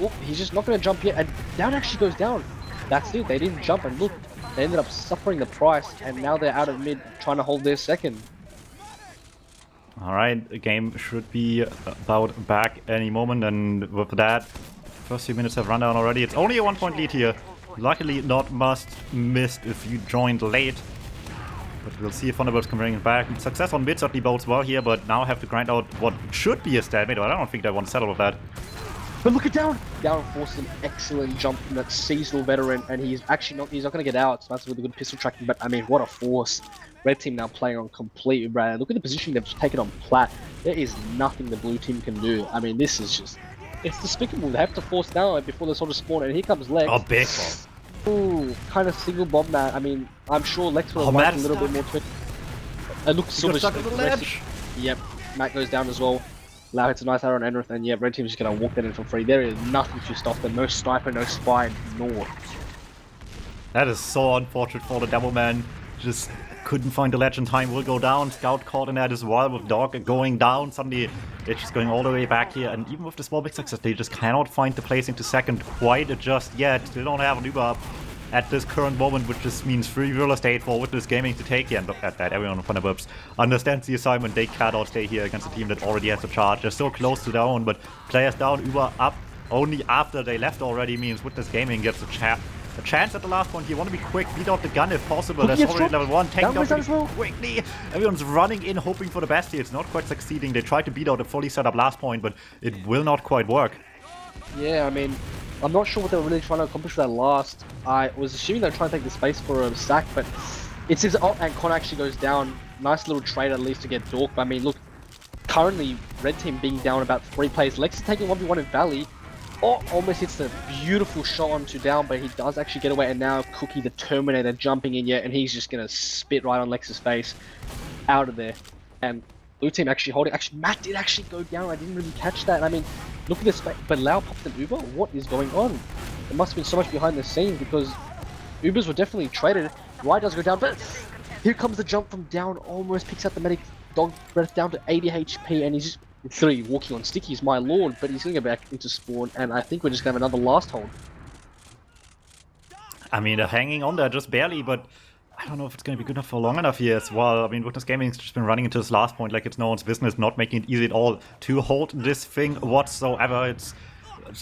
Oh, he's just not going to jump yet, and down actually goes down. That's it, they didn't jump, and look, they ended up suffering the price, and now they're out of mid trying to hold their second. Alright, the game should be about back any moment, and with that, first few minutes have run down already. It's only a 1-point lead here. Luckily not missed if you joined late. But we'll see if Thunderbirds can bring it back. Success on mid certainly bodes well here, but now have to grind out what should be a stalemate. I don't think they want to settle with that. But look at Down! Down forces an excellent jump from that seasonal veteran, and he's not going to get out, so that's with a good pistol tracking, but I mean, what a force. Red team now playing on complete brand. Look at the position they've taken on plat. There is nothing the blue team can do. I mean, this is just... It's despicable. They have to force down before they sort of spawn, and here comes Lex. Oh, big bomb. Ooh, kind of single bomb that. I mean, I'm sure Lex would have liked a little bit more to it. And look, Silver's stuck with the ledge. Yep, Matt goes down as well. Lau hits a nice arrow on Enrith, and yeah, red team's just going to walk that in for free. There is nothing to stop them. No sniper, no spy, no. That is so unfortunate for the Devilman. Just couldn't find the ledge in time. Will go down. Scout caught in that as well with Dog going down. Suddenly it's just going all the way back here. And even with the small big success, they just cannot find the placing to second quite just yet. They don't have an Uber up at this current moment, which just means free real estate for Witness Gaming to take here. And look at that, everyone on Thunderbirds understands the assignment. They cannot stay here against a team that already has a charge. They're so close to their own, but players down, Uber up only after they left already means Witness Gaming gets a chance at the last point. You want to be quick, beat out the gun if possible. That's already level 1, taking down pretty quickly. Everyone's running in, hoping for the best here. It's not quite succeeding. They tried to beat out a fully set up last point, but it will not quite work. Yeah, I mean, I'm not sure what they were really trying to accomplish with that last. I was assuming they were trying to take the space for a sack, but it seems... Oh, and Con actually goes down. Nice little trade at least to get Dork. But I mean, look, currently, red team being down about 3 players. Lex is taking 1v1 in Valley. Oh, almost hits the beautiful shot onto Down, but he does actually get away. And now Cookie the Terminator jumping in yet, and he's just going to spit right on Lex's face. Out of there. And blue team actually holding... Actually, Matt did actually go down. I didn't really catch that. I mean, look at this. But Lau popped an Uber? What is going on? There must have been so much behind the scenes because Ubers were definitely traded. Right does go down, but here comes the jump from Down. Almost picks up the medic. Dog breath down to 80 HP, and he's just... 3 walking on stickies, my lord, but he's going to go back into spawn, and I think we're just going to have another last hold. I mean, they're hanging on there just barely, but I don't know if it's going to be good enough for long enough here as well. I mean, Witness Gaming's just been running into this last point like it's no one's business, not making it easy at all to hold this thing whatsoever.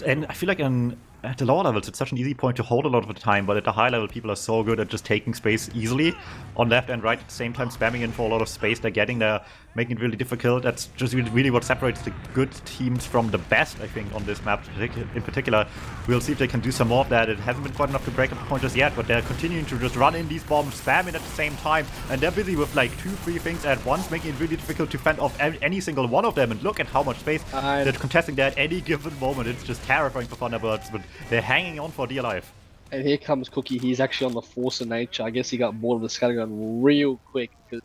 And I feel like at the lower levels, it's such an easy point to hold a lot of the time, but at the high level, people are so good at just taking space easily on left and right at the same time, spamming in for a lot of space they're getting there, making it really difficult. That's just really what separates the good teams from the best, I think, on this map in particular. We'll see if they can do some more of that. It hasn't been quite enough to break up the point just yet, but they're continuing to just run in these bombs, spam it at the same time, and they're busy with like 2-3 things at once, making it really difficult to fend off any single one of them. And look at how much space they're contesting there at any given moment. It's just terrifying for Thunderbirds, but they're hanging on for dear life. And here comes Cookie. He's actually on the force of nature. I guess he got bored of the scattergun real quick because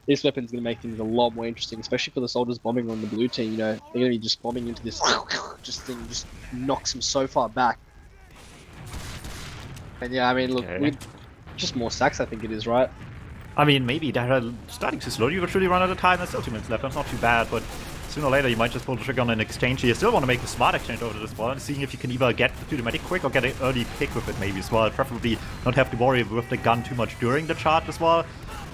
this weapon's going to make things a lot more interesting, especially for the soldiers bombing on the blue team. You know, they're going to be just bombing into this thing, just knocks them so far back. And yeah, I mean, look, with just more sacks, I think it is, right? I mean, maybe they're starting to slowly but surely run out of time. There's still 2 minutes left. That's not too bad, but sooner or later you might just pull the trigger on an exchange here. You still want to make a smart exchange over this ball and seeing if you can either get to the medic quick or get an early pick with it maybe as well. Preferably not have to worry with the gun too much during the charge as well.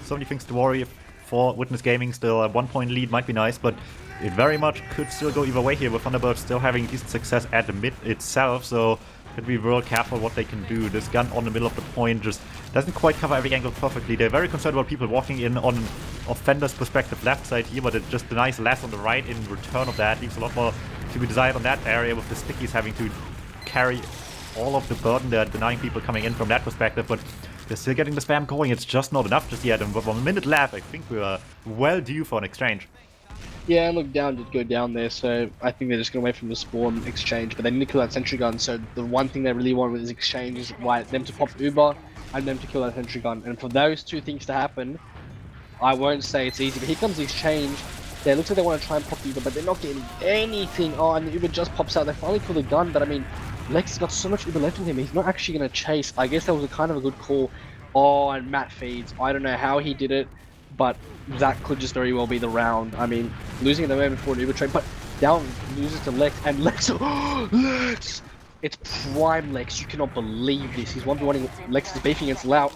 So many things to worry for Witness Gaming. Still a 1-point lead might be nice, but it very much could still go either way here with Thunderbirds still having decent success at the mid itself. So could be real careful what they can do. This gun on the middle of the point just doesn't quite cover every angle perfectly. They're very concerned about people walking in on offender's perspective left side here, but it just denies less on the right in return of that. Leaves a lot more to be desired on that area with the stickies having to carry all of the burden. They're denying people coming in from that perspective, but they're still getting the spam going. It's just not enough just yet, and with 1 minute left, I think we are well due for an exchange. Yeah, and look, Down did go down there, so I think they're just going to wait for the spawn exchange, but they need to kill that sentry gun, so the one thing they really want with this exchange is them to pop Uber and them to kill that sentry gun, and for those 2 things to happen, I won't say it's easy, but here comes the exchange. Yeah, it looks like they want to try and pop Uber, but they're not getting anything. Oh, and the Uber just pops out. They finally kill the gun, but I mean, Lex has got so much Uber left in him, he's not actually going to chase. I guess that was a kind of a good call. Oh, and Matt feeds. I don't know how he did it, but that could just very well be the round. I mean, losing at the moment for an Uber trade, but down, loses to Lex, and Lex, Lex! It's prime Lex, you cannot believe this. He's 1v1ing, Lex is beefing against Lau.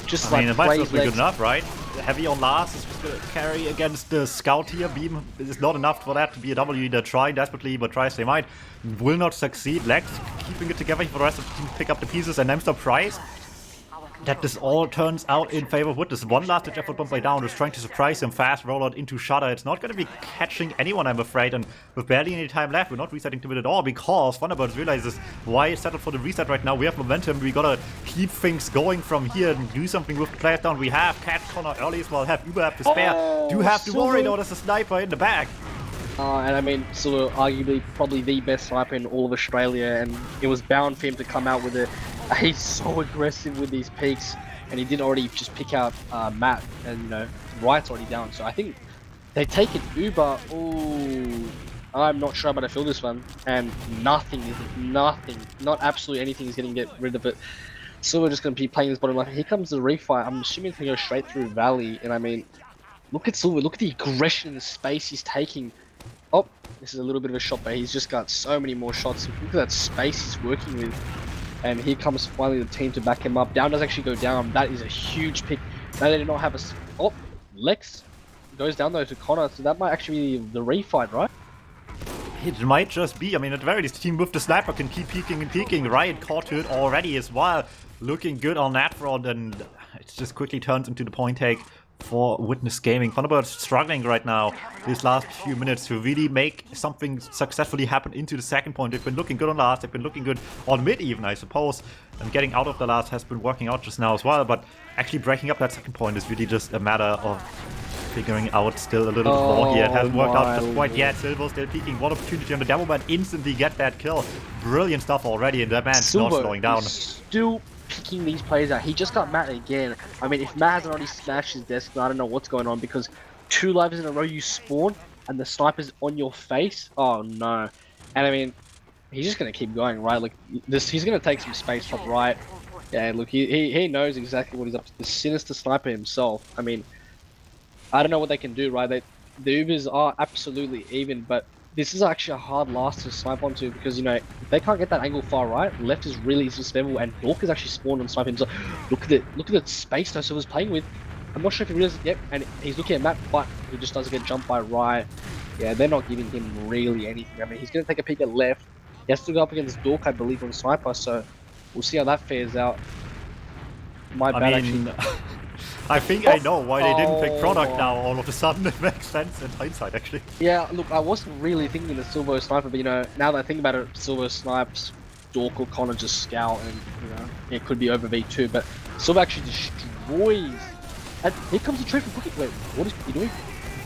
Just I mean, like it might plays still be Lex. good enough, right? Heavy on last is just gonna carry against the scout here. Beam is not enough for that to be a W. They're trying desperately, but tries they might. Will not succeed. Lex keeping it together for the rest of the team to pick up the pieces, and I'm surprised that this all turns out in favor of Wood. This one last ditch effort bomb by down, just trying to surprise him fast, roll out into Shutter. It's not going to be catching anyone, I'm afraid, and with barely any time left, we're not resetting to it at all, because Thunderbirds realizes why settle for the reset right now. We have momentum, we gotta keep things going from here and do something with the players down. We have Cat Connor early as well, have Uber have to spare. Do have to worry though, there's a sniper in the back. And I mean, sort of arguably probably the best sniper in all of Australia, and it was bound for him to come out with it. He's so aggressive with these peaks, and he did already just pick out Matt, and you know, Riot's already down. So I think they take it Uber. Ooh, I'm not sure how to fill this one, and not absolutely anything is going to get rid of it. So we're just going to be playing this bottom line. Here comes the refight. I'm assuming it's going to go straight through Valley, and I mean, look at Silver. Look at the aggression and the space he's taking. Oh, this is a little bit of a shot, but he's just got so many more shots. Look at that space he's working with. And here comes finally the team to back him up. Down does actually go down. That is a huge pick. Now they did not have a... Oh, Lex goes down though to Connor. So that might actually be the refight, right? It might just be. I mean, at the very least, the team with the sniper can keep peeking and peeking. Riot caught to it already as well. Looking good on that front, and it just quickly turns into the point take for Witness Gaming. Thunderbirds struggling right now these last few minutes to really make something successfully happen into the second point. They've been looking good on last, they've been looking good on mid even, I suppose, and getting out of the last has been working out just now as well, but actually breaking up that second point is really just a matter of figuring out still a little bit more here. It hasn't worked out just quite yet. Silver still peeking. One opportunity on the demo man, instantly get that kill. Brilliant stuff already, and that man's not slowing down. Still picking these players out. He just got Matt again. I mean, if Matt hasn't already smashed his desk, I don't know what's going on, because 2 lives in a row you spawn and the sniper's on your face. Oh no. And I mean, he's just gonna keep going, right? Like this, he's gonna take some space top right. Yeah, look, he knows exactly what he's up to. The sinister sniper himself. I mean, I don't know what they can do, right? The Ubers are absolutely even, but this is actually a hard last to snipe onto, because, you know, if they can't get that angle far right, left is really sustainable, and Dork is actually spawned on snipe himself. Look at the space though Silver's playing with. I'm not sure if he realizes, yep, and he's looking at Matt, but he just doesn't get jumped by right. Yeah, they're not giving him really anything. I mean, he's going to take a peek at left. He has to go up against Dork, I believe, on sniper, so we'll see how that fares out. My bad, actually. I think I know why they didn't pick product now all of a sudden. It makes sense in hindsight, actually. Yeah, look, I wasn't really thinking the Silver Sniper, but, you know, now that I think about it, Silver Snipes, Dork or Connor just scout, and, you know, it could be over V2, but Silver actually destroys. And here comes the trade for Cookie. Wait, what is he doing?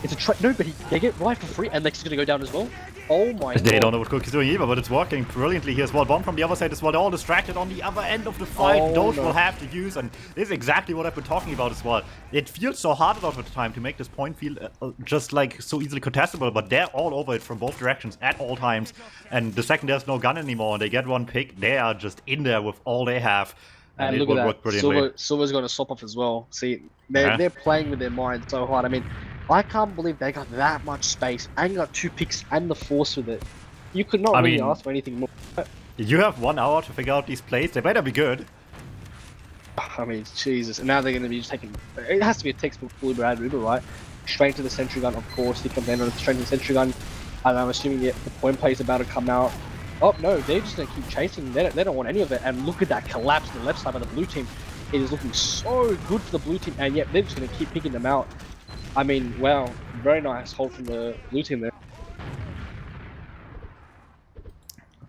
It's a trade. No, but they get right for free, and Lex is going to go down as well. Oh my god. They don't know what Cookie's doing either, but it's working brilliantly here as well. Bomb from the other side as well. They're all distracted on the other end of the fight. Those will have to use, and this is exactly what I've been talking about as well. It feels so hard a lot of the time to make this point feel just like so easily contestable, but they're all over it from both directions at all times. And the second there's no gun anymore and they get one pick, they are just in there with all they have. And look it will at work that. brilliantly. Silver's going to swap off as well. See, they're playing with their mind so hard. I mean, I can't believe they got that much space and got 2 picks and the force with it. You could not really ask for anything more. You have 1 hour to figure out these plays. They better be good. I mean, Jesus. And now they're going to be just taking... It has to be a textbook fully Brad Uber, right? Straight to the sentry gun, of course. He comes in on straight to the sentry gun. And I'm assuming the point play is about to come out. Oh, no. They're just going to keep chasing. They don't want any of it. And look at that collapse on the left side of the blue team. It is looking so good for the blue team. And yet they're just going to keep picking them out. I mean, wow. Very nice hold from the blue team there.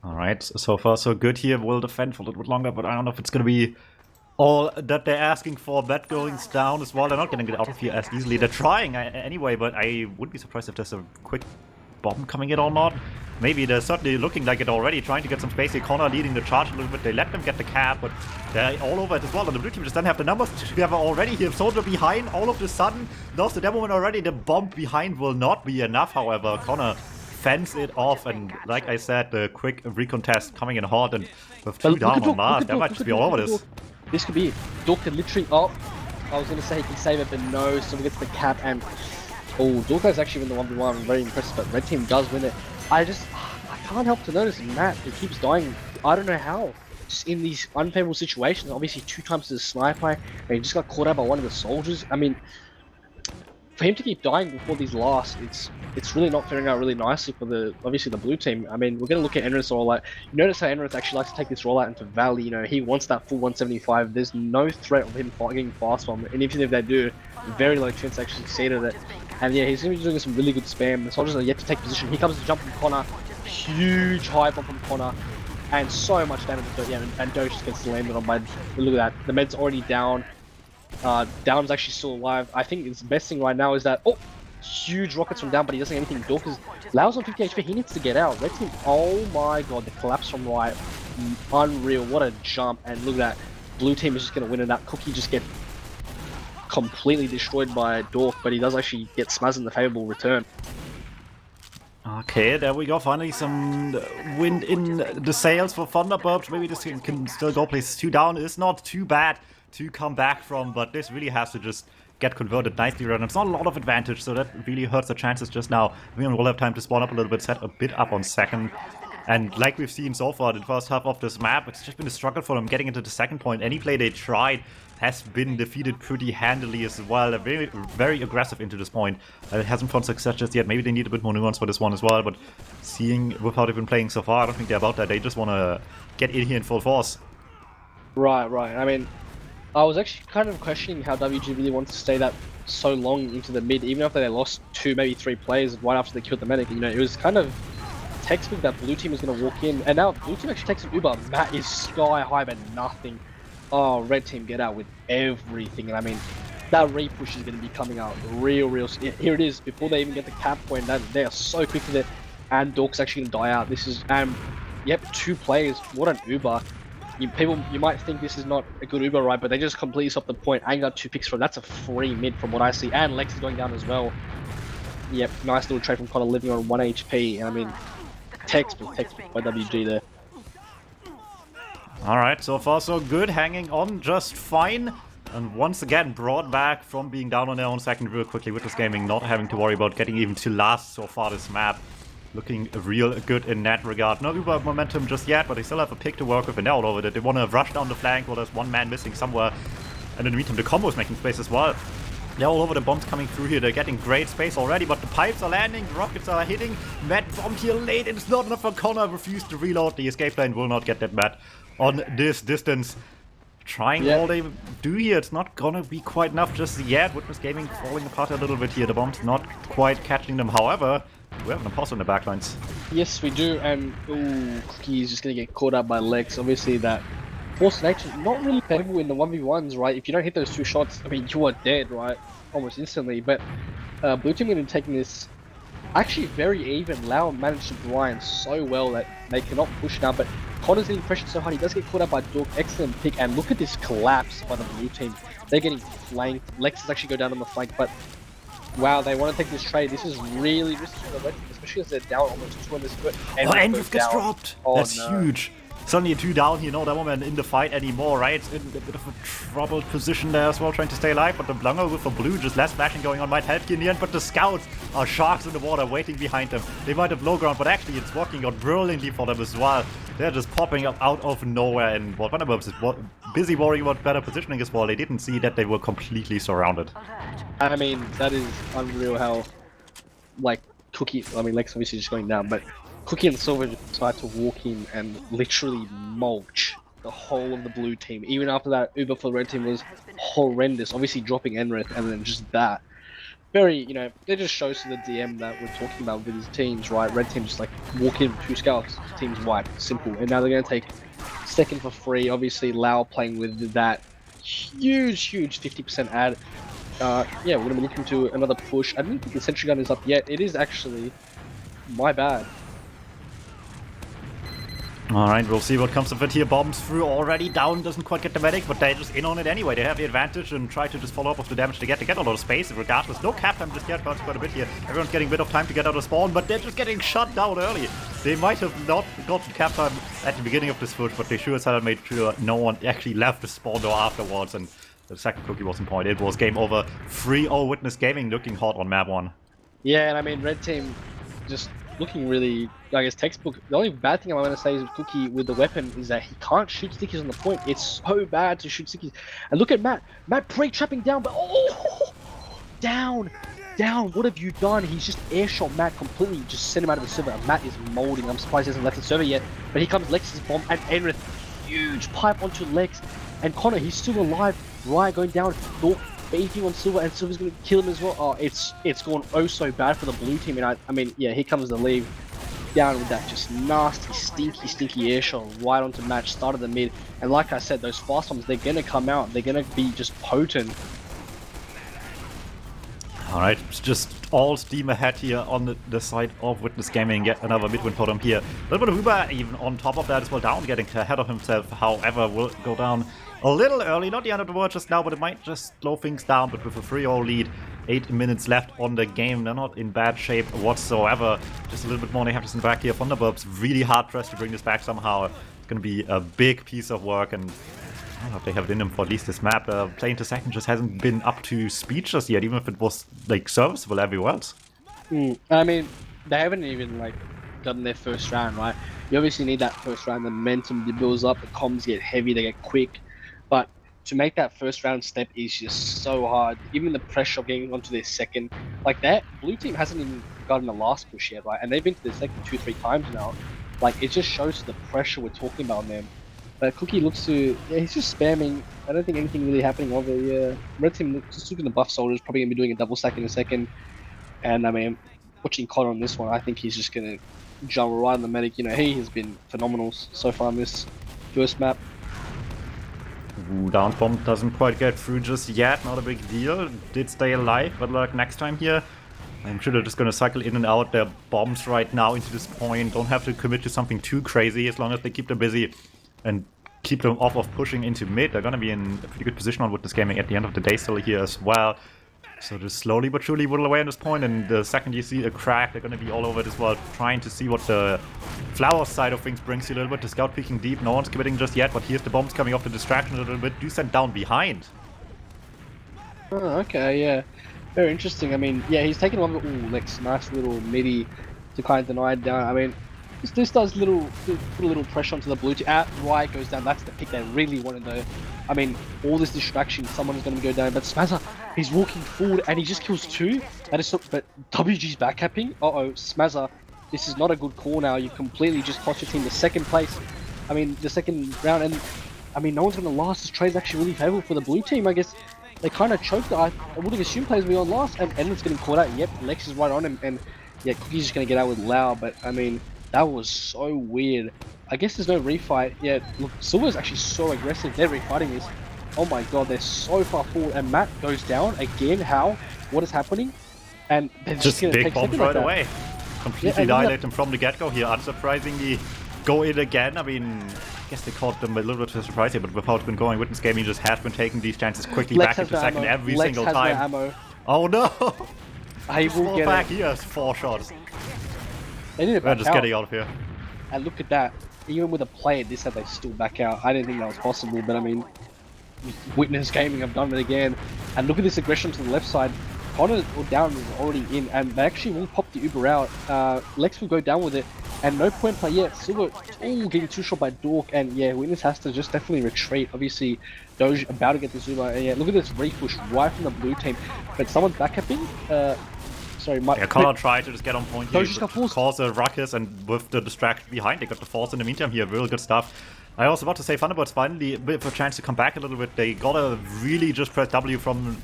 Alright, so far so good here. We'll defend for a little bit longer, but I don't know if it's going to be all that they're asking for. That going down as well. They're not going to get out of here as easily. They're trying anyway, but I wouldn't be surprised if there's a quick bomb coming in or not. Maybe they're certainly looking like it already, trying to get some space here. Connor leading the charge a little bit. They let them get the cap, but they're all over it as well. And the blue team just doesn't have the numbers together already. Here, Soldier behind all of a sudden. Lost the demo one already. The bomb behind will not be enough, however. Connor fends it off, and like I said, the quick recontest coming in hard, and with 2 down on last, that might just be all over this. This could be it. Dork can literally... Oh, I was going to say he can save it, but no. So we get to the cap, and Oh, Dorkai's actually in the 1v1. I'm very impressed, but red team does win it. I can't help to notice Matt, he keeps dying. I don't know how. Just in these unfavorable situations, obviously 2 times as a sniper, and he just got caught out by one of the soldiers. I mean, for him to keep dying before these last, it's really not faring out really nicely for obviously the blue team. I mean, we're gonna look at Enrith's rollout. You notice how Enrith actually likes to take this rollout into Valley. You know, he wants that full 175. There's no threat of him getting fast bomb, and even if they do, very low chance to actually succeed at it. And yeah, he's gonna be doing some really good spam. The soldiers are yet to take position. He comes to jump from corner, huge high bomb from corner, and so much damage. But yeah, and Doge just gets landed on by. Look at that. The med's already down. Down's actually still alive. I think his best thing right now is that huge rockets from Down, but he doesn't get anything. Dork is Lau's on 50 HP. He needs to get out. Red team. Oh my god, the collapse from right, unreal. What a jump! And look at that. Blue team is just gonna win it. That Cookie just get completely destroyed by Dork, but he does actually get smazzed in the favorable return. Okay, there we go. Finally, some wind in the sails for Thunderbirds. Maybe this can still go places 2 down. It's not too bad to come back from, but this really has to just get converted nicely around. It's not a lot of advantage, so that really hurts the chances just now. We will have time to spawn up a little bit, set a bit up on second. And like we've seen so far in the first half of this map, it's just been a struggle for them getting into the second point. Any play they tried has been defeated pretty handily as well. They're very, very aggressive into this point. It hasn't found success just yet. Maybe they need a bit more nuance for this one as well, but seeing with how they've been playing so far, I don't think they're about that. They just want to get in here in full force. Right. I mean, I was actually kind of questioning how WG really wants to stay that so long into the mid, even after they lost 2, maybe 3 players right after they killed the medic. You know, it was kind of textbook that blue team is going to walk in, and now blue team actually takes an Uber. Matt is sky high, but nothing. Oh, red team get out with everything. And I mean, that repush is going to be coming out real. Here it is, before they even get the cap point. They are so quick with it, and Dork's actually going to die out. This is, yep, 2 players. What an Uber. You might think this is not a good Uber ride, but they just completely stopped the point. I got 2 picks from. That's a free mid from what I see, and Lex is going down as well. Yep, nice little trade from Connor living on 1 HP. And I mean, textbook by WG there. Alright, so far so good, hanging on just fine. And once again, brought back from being down on their own second real quickly with this gaming, not having to worry about getting even to last so far this map. Looking real good in that regard. No Uber momentum just yet, but they still have a pick to work with, and they're all over it. They want to rush down the flank while there's one man missing somewhere. And in the meantime, the combo is making space as well. They're all over, the bombs coming through here. They're getting great space already, but the pipes are landing, the rockets are hitting. Matt bombed here late, and it's not enough for Connor. Refused to reload. The escape lane will not get that Matt on this distance. Trying all they do here, it's not gonna be quite enough just yet. Witness Gaming falling apart a little bit here. The bomb's not quite catching them. However, we have an imposter in the backlines. Yes, we do, and Cookie is just gonna get caught up by Lex. Obviously, that Force Nature is not really playable in the 1v1s, right? If you don't hit those 2 shots, I mean, you are dead, right? Almost instantly. But blue team going to be taking this actually very even. Lau managed to grind so well that they cannot push now, but Connor's getting pressured so hard. He does get caught up by Dork. Excellent pick, and look at this collapse by the blue team. They're getting flanked. Lex is actually go down on the flank, but wow, they want to take this trade. This is really risky for the red team, especially as they're down almost 200 foot. Andrew gets dropped. Oh, that's huge. Suddenly a 2 down here, no Doublemint in the fight anymore, right? It's in a bit of a troubled position there as well, trying to stay alive, but the Blunger with the blue, just less flashing going on, might help here in the end, but the scouts are sharks in the water waiting behind them. They might have low ground, but actually it's working out brilliantly for them as well. They're just popping up out of nowhere, and what Thunderbirds is busy worrying about better positioning as well. They didn't see that they were completely surrounded. I mean, that is unreal how, like, Cookie, I mean, Lex obviously just going down, but Cookie and Silver decided to walk in and literally mulch the whole of the blue team. Even after that, Uber for the red team was horrendous. Obviously dropping Enrith, and then just that. Very, you know, it just shows to the DM that we're talking about with his teams, right? Red team just like walk in 2 scouts, team's wiped, simple. And now they're going to take second for free. Obviously, Lau playing with that huge 50% add. Yeah, we're going to be looking to another push. I don't think the sentry gun is up yet. It is actually my bad. Alright, we'll see what comes of it here. Bombs through already. Down doesn't quite get the medic, but they're just in on it anyway. They have the advantage and try to just follow up with the damage they get. They get a lot of space regardless. No cap time just yet, but quite a bit here. Everyone's getting a bit of time to get out of spawn, but they're just getting shut down early. They might have not gotten cap time at the beginning of this push, but they sure as hell made sure no one actually left the spawn door afterwards, and the second cookie wasn't point. It was game over. 3-0 Witness Gaming looking hot on map 1. Yeah, and I mean, red team just looking really, I guess, textbook. The only bad thing I'm going to say is with Cookie with the weapon is that he can't shoot stickies on the point. It's so bad to shoot stickies. And look at Matt. Matt pre-trapping down, but oh, down. Down, what have you done? He's just air shot Matt completely, just sent him out of the server. And Matt is molding. I'm surprised he hasn't left the server yet. But here comes Lex's bomb and Enrith. Huge pipe onto Lex. And Connor, he's still alive. Riot going down. Dork baiting on Silver, and Silver's going to kill him as well. Oh, it's gone oh so bad for the blue team. And I mean, yeah, here comes the lead. Down with that just nasty, stinky air shot right onto Matt. Started the mid. And like I said, those fast bombs, they're going to come out. They're going to be just potent. Alright, it's just all steam ahead here on the side of Witness Gaming. Get another mid win for them here. A little bit of Uber even on top of that as well, down, getting ahead of himself. However, will go down a little early. Not the end of the world just now, but it might just slow things down. But with a 3-0 lead, 8 minutes left on the game. They're not in bad shape whatsoever. Just a little bit more they have to send back here. Thunderbirds really hard pressed to bring this back somehow. It's going to be a big piece of work, and I don't know if they have it in them for at least this map. Playing to second just hasn't been up to speed just yet, even if it was like serviceable everywhere else. I mean, they haven't even like gotten their first round, right? You obviously need that first round, the momentum builds up, the comms get heavy, they get quick. But to make that first round step is just so hard. Even the pressure of getting onto their second, like that, blue team hasn't even gotten the last push yet, right? And they've been to their second 2-3 times now. Like, it just shows the pressure we're talking about on them. But Cookie looks to, yeah, he's just spamming. I don't think anything really happening over here. Red team just looking to buff soldiers, probably gonna be doing a double stack in a second. And I mean, watching Connor on this one, I think he's just gonna jump right on the medic. You know, he has been phenomenal so far on this first map. Ooh, down bomb doesn't quite get through just yet, not a big deal. Did stay alive, but like next time here, I'm sure they're just gonna cycle in and out their bombs right now into this point. Don't have to commit to something too crazy as long as they keep them busy and keep them off of pushing into mid. They're gonna be in a pretty good position on Witness Gaming at the end of the day still here as well. So just slowly but surely whittle away on this point, and the second you see a crack, they're gonna be all over it as well, trying to see what the flower side of things brings you a little bit. The scout peeking deep, no one's committing just yet, but here's the bombs coming off the distraction a little bit. Do send down behind. Oh, okay, yeah. Very interesting. I mean, yeah, he's taking one. Ooh, Lex, nice little midi to kind of deny it down. I mean, this does put a little pressure onto the blue team. Riot goes down. That's the pick they really wanted though. I mean, all this distraction, someone's going to go down. But Smazza, he's walking forward and he just kills two. That is so, but WG's backcapping. Uh-oh, Smazza, this is not a good call now. You completely just cost your team the second place. I mean, the second round. And I mean, no one's going to last. This trade's actually really favorable for the blue team. I guess they kind of choked. I would have assumed players will be on last. And Endless getting caught out. Yep, Lex is right on him. And yeah, Cookie's just going to get out with Lau. But I mean, that was so weird. I guess there's no refight. Yeah, look, Silver's actually so aggressive. They're refighting this. Oh my god, they're so far forward. And Matt goes down again. How? What is happening? And they're just gonna big take bombs right away. Completely annihilate them from the get-go here. Unsurprisingly, go in again. I mean, I guess they caught them a little bit of a surprise here, but with how it's been going, Witness Gaming just has been taking these chances quickly Lex back into second ammo. every Lex single has time. No ammo. Oh no! He will get back. it. He has 4 shots. They need to We're back just out. getting out of here. And look at that. Even with a play at this, they still back out. I didn't think that was possible, but I mean, Witness Gaming have done it again. And look at this aggression to the left side. Connor or down is already in, and they actually will pop the Uber out. Lex will go down with it, and no point play yet. Silver, getting 2-shot by Dork, and yeah, Witness has to just definitely retreat. Obviously, Doge about to get this Uber, and yeah, look at this repush right from the blue team. But someone's backcapping. Sorry, Mike. Yeah, Connor tried to just get on point here, Doge's got force. cause a ruckus, and with the distraction behind, they got the force in the meantime here. Real good stuff. I was about to say Thunderbirds finally a bit of a chance to come back a little bit. They gotta really just press W from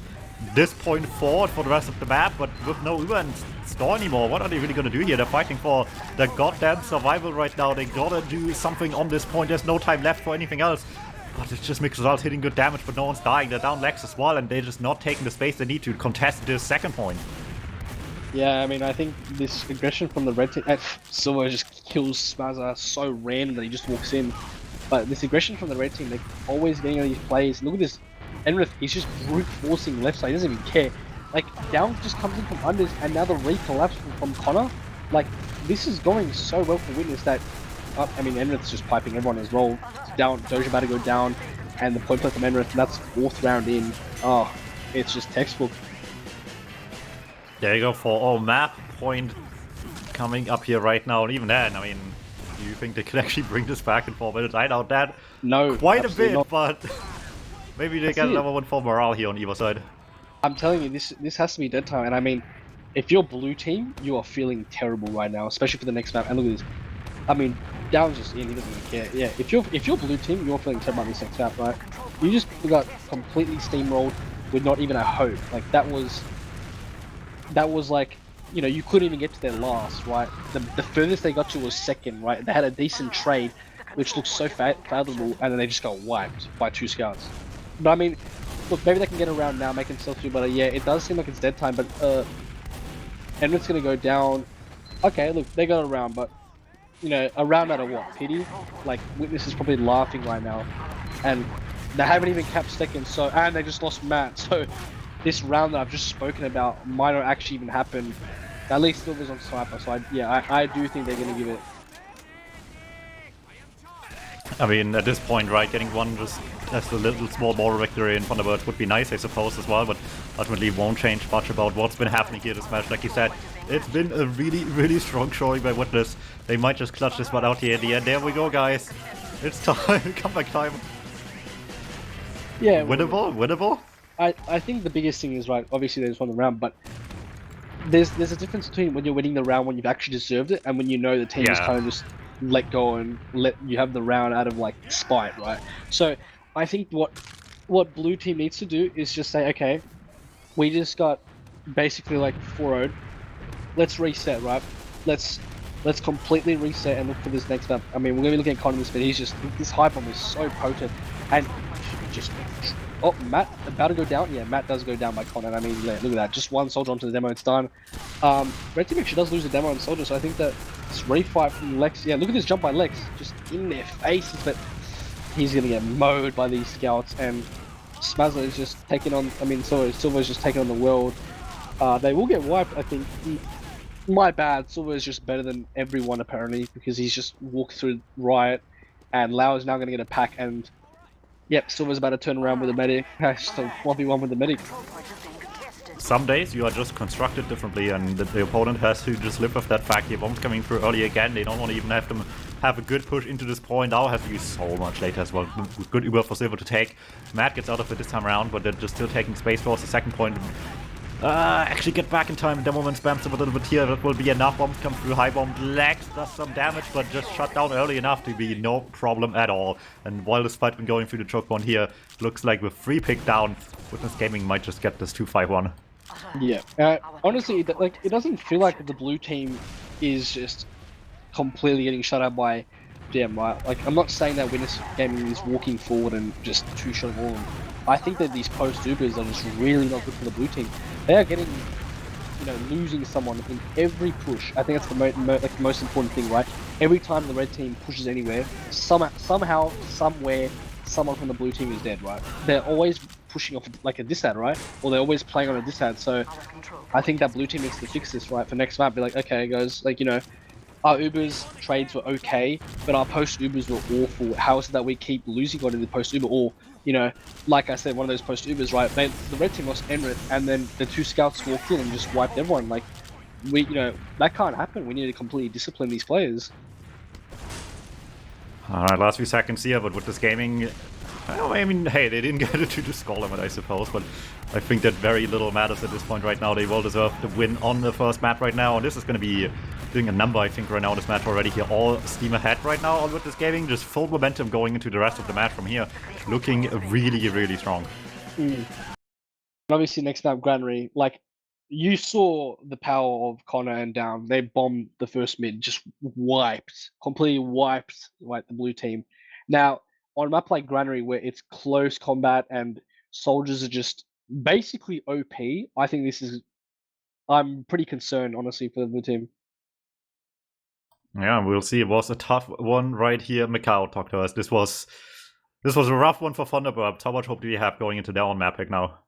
this point forward for the rest of the map, but with no Uber and Store anymore, what are they really gonna do here? They're fighting for their goddamn survival right now. They gotta do something on this point. There's no time left for anything else. But it's just Mikcow hitting good damage, but no one's dying. They're down Lex as well, and they're just not taking the space they need to contest this second point. Yeah, I mean, I think this aggression from the red team, Silver just kills Smazza so random that he just walks in. But this aggression from the red team, they're always getting on these plays. Look at this, Enrith, he's just brute forcing left side, he doesn't even care. Like, down just comes in from unders, and now the re-collapse from Connor. Like, this is going so well for Witness that, I mean, Enrith's just piping everyone as well. Down, Doge about to go down, and the point play from Enrith, and that's 4th round in. Oh, it's just textbook. There you go for map point coming up here right now. And even then, I mean, do you think they can actually bring this back in 4 minutes? I doubt that. No, Quite a bit, not. but maybe they get another one for morale here on either side. I'm telling you, this has to be dead time. And I mean, if you're blue team, you are feeling terrible right now, especially for the next map. And look at this. I mean, Down's just in. He doesn't even care. Yeah, if you're blue team, you're feeling terrible about this next map, right? You just got completely steamrolled with not even a hope. Like that was like, you know, you couldn't even get to their last, right? The furthest they got to was second, right? They had a decent trade, which looked so favorable, and then they just got wiped by 2 scouts. But I mean, look, maybe they can get around now, make themselves feel better. Yeah, it does seem like it's dead time, but Emirate's gonna go down. Okay, look, they got around, but you know, around out of what? Pity? Like, Witness is probably laughing right now, and they haven't even capped second. So, and they just lost Matt. So, this round that I've just spoken about might not actually even happen. At least Silver's on Sniper. So, I do think they're gonna give it. I mean, at this point, right, getting one just as a little small moral victory in Thunderbirds would be nice, I suppose, as well, but ultimately won't change much about what's been happening here this match. Like you said, it's been a really, really strong showing by Witness. They might just clutch this one out here at the end. There we go, guys. It's time. Comeback time. Yeah. Winnable? Winnable? I think the biggest thing is, right, obviously they just won the round, but there's a difference between when you're winning the round when you've actually deserved it and when you know the team is kind of just let go and let you have the round out of like spite, right? So I think what blue team needs to do is just say, okay, we just got basically like 4-0. Let's reset, right? Let's completely reset and look for this next map. I mean, we're gonna be looking at Economist, but he's just, this high bomb is so potent, and just, oh, Matt about to go down. Yeah, Matt does go down by Con, and I mean, look at that, just one soldier onto the demo, it's done. Red team actually does lose the demo on soldier, so I think that this refight from Lex. Yeah, look at this jump by Lex, just in their faces, but he's gonna get mowed by these scouts, and Smazza is just taking on. I mean, Silver's just taking on the world. They will get wiped, I think. My bad. Silver is just better than everyone apparently because he's just walked through Riot, and Lau is now going to get a pack. And yep, Silver's about to turn around with a medic. Just a 1v1 with the medic. Some days you are just constructed differently, and the opponent has to just live with that fact. The bomb's coming through early again. They don't want to even have them have a good push into this point. Now have to use so much later as well. Good Uber for Silver to take. Matt gets out of it this time around, but they're just still taking space for the second point. Actually get back in time. In the moment spams them a little bit here. That will be enough. Bombs come through. High bomb Lex does some damage, but just shut down early enough to be no problem at all. And while this fight been going through the choke point here, looks like with 3 pick down, Witness Gaming might just get this 2-5-1. Yeah. Honestly, it doesn't feel like the blue team is just completely getting shut out by DM, right? Like, I'm not saying that Witness Gaming is walking forward and just two-shotting all of them. I think that these post-Ubers are just really not good for the blue team. They are getting, you know, losing someone in every push. I think that's the most important thing, right? Every time the red team pushes anywhere, somehow, somewhere, someone from the blue team is dead, right? They're always pushing off like a disad, right? Or they're always playing on a disad. So I think that blue team needs to fix this, right? For next map, be like, okay, guys, like, you know, our Ubers trades were okay, but our post Ubers were awful. How is it that we keep losing on in the post Uber? Or, you know, like I said, one of those post Ubers, right? The red team lost Enrit, and then the 2 scouts walked in and just wiped everyone. Like, you know, that can't happen. We need to completely discipline these players. Alright, last few seconds here, but with this gaming, well, I mean, hey, they didn't get it to the skull limit, I suppose, but I think that very little matters at this point right now. They will deserve the win on the first map right now, and this is going to be doing a number, I think, right now, this match already here. All steam ahead right now on with this gaming, just full momentum going into the rest of the match from here. Looking really, really strong. Obviously, next map, Granary, like, you saw the power of Connor and Down. They bombed the first mid, just completely wiped like the blue team. Now, on a map like Granary, where it's close combat and soldiers are just basically OP, I think I'm pretty concerned, honestly, for the blue team. Yeah, we'll see. It was a tough one right here. Mikcow talked to us. This was a rough one for Thunderbirds. How much hope do you have going into their own map pick now?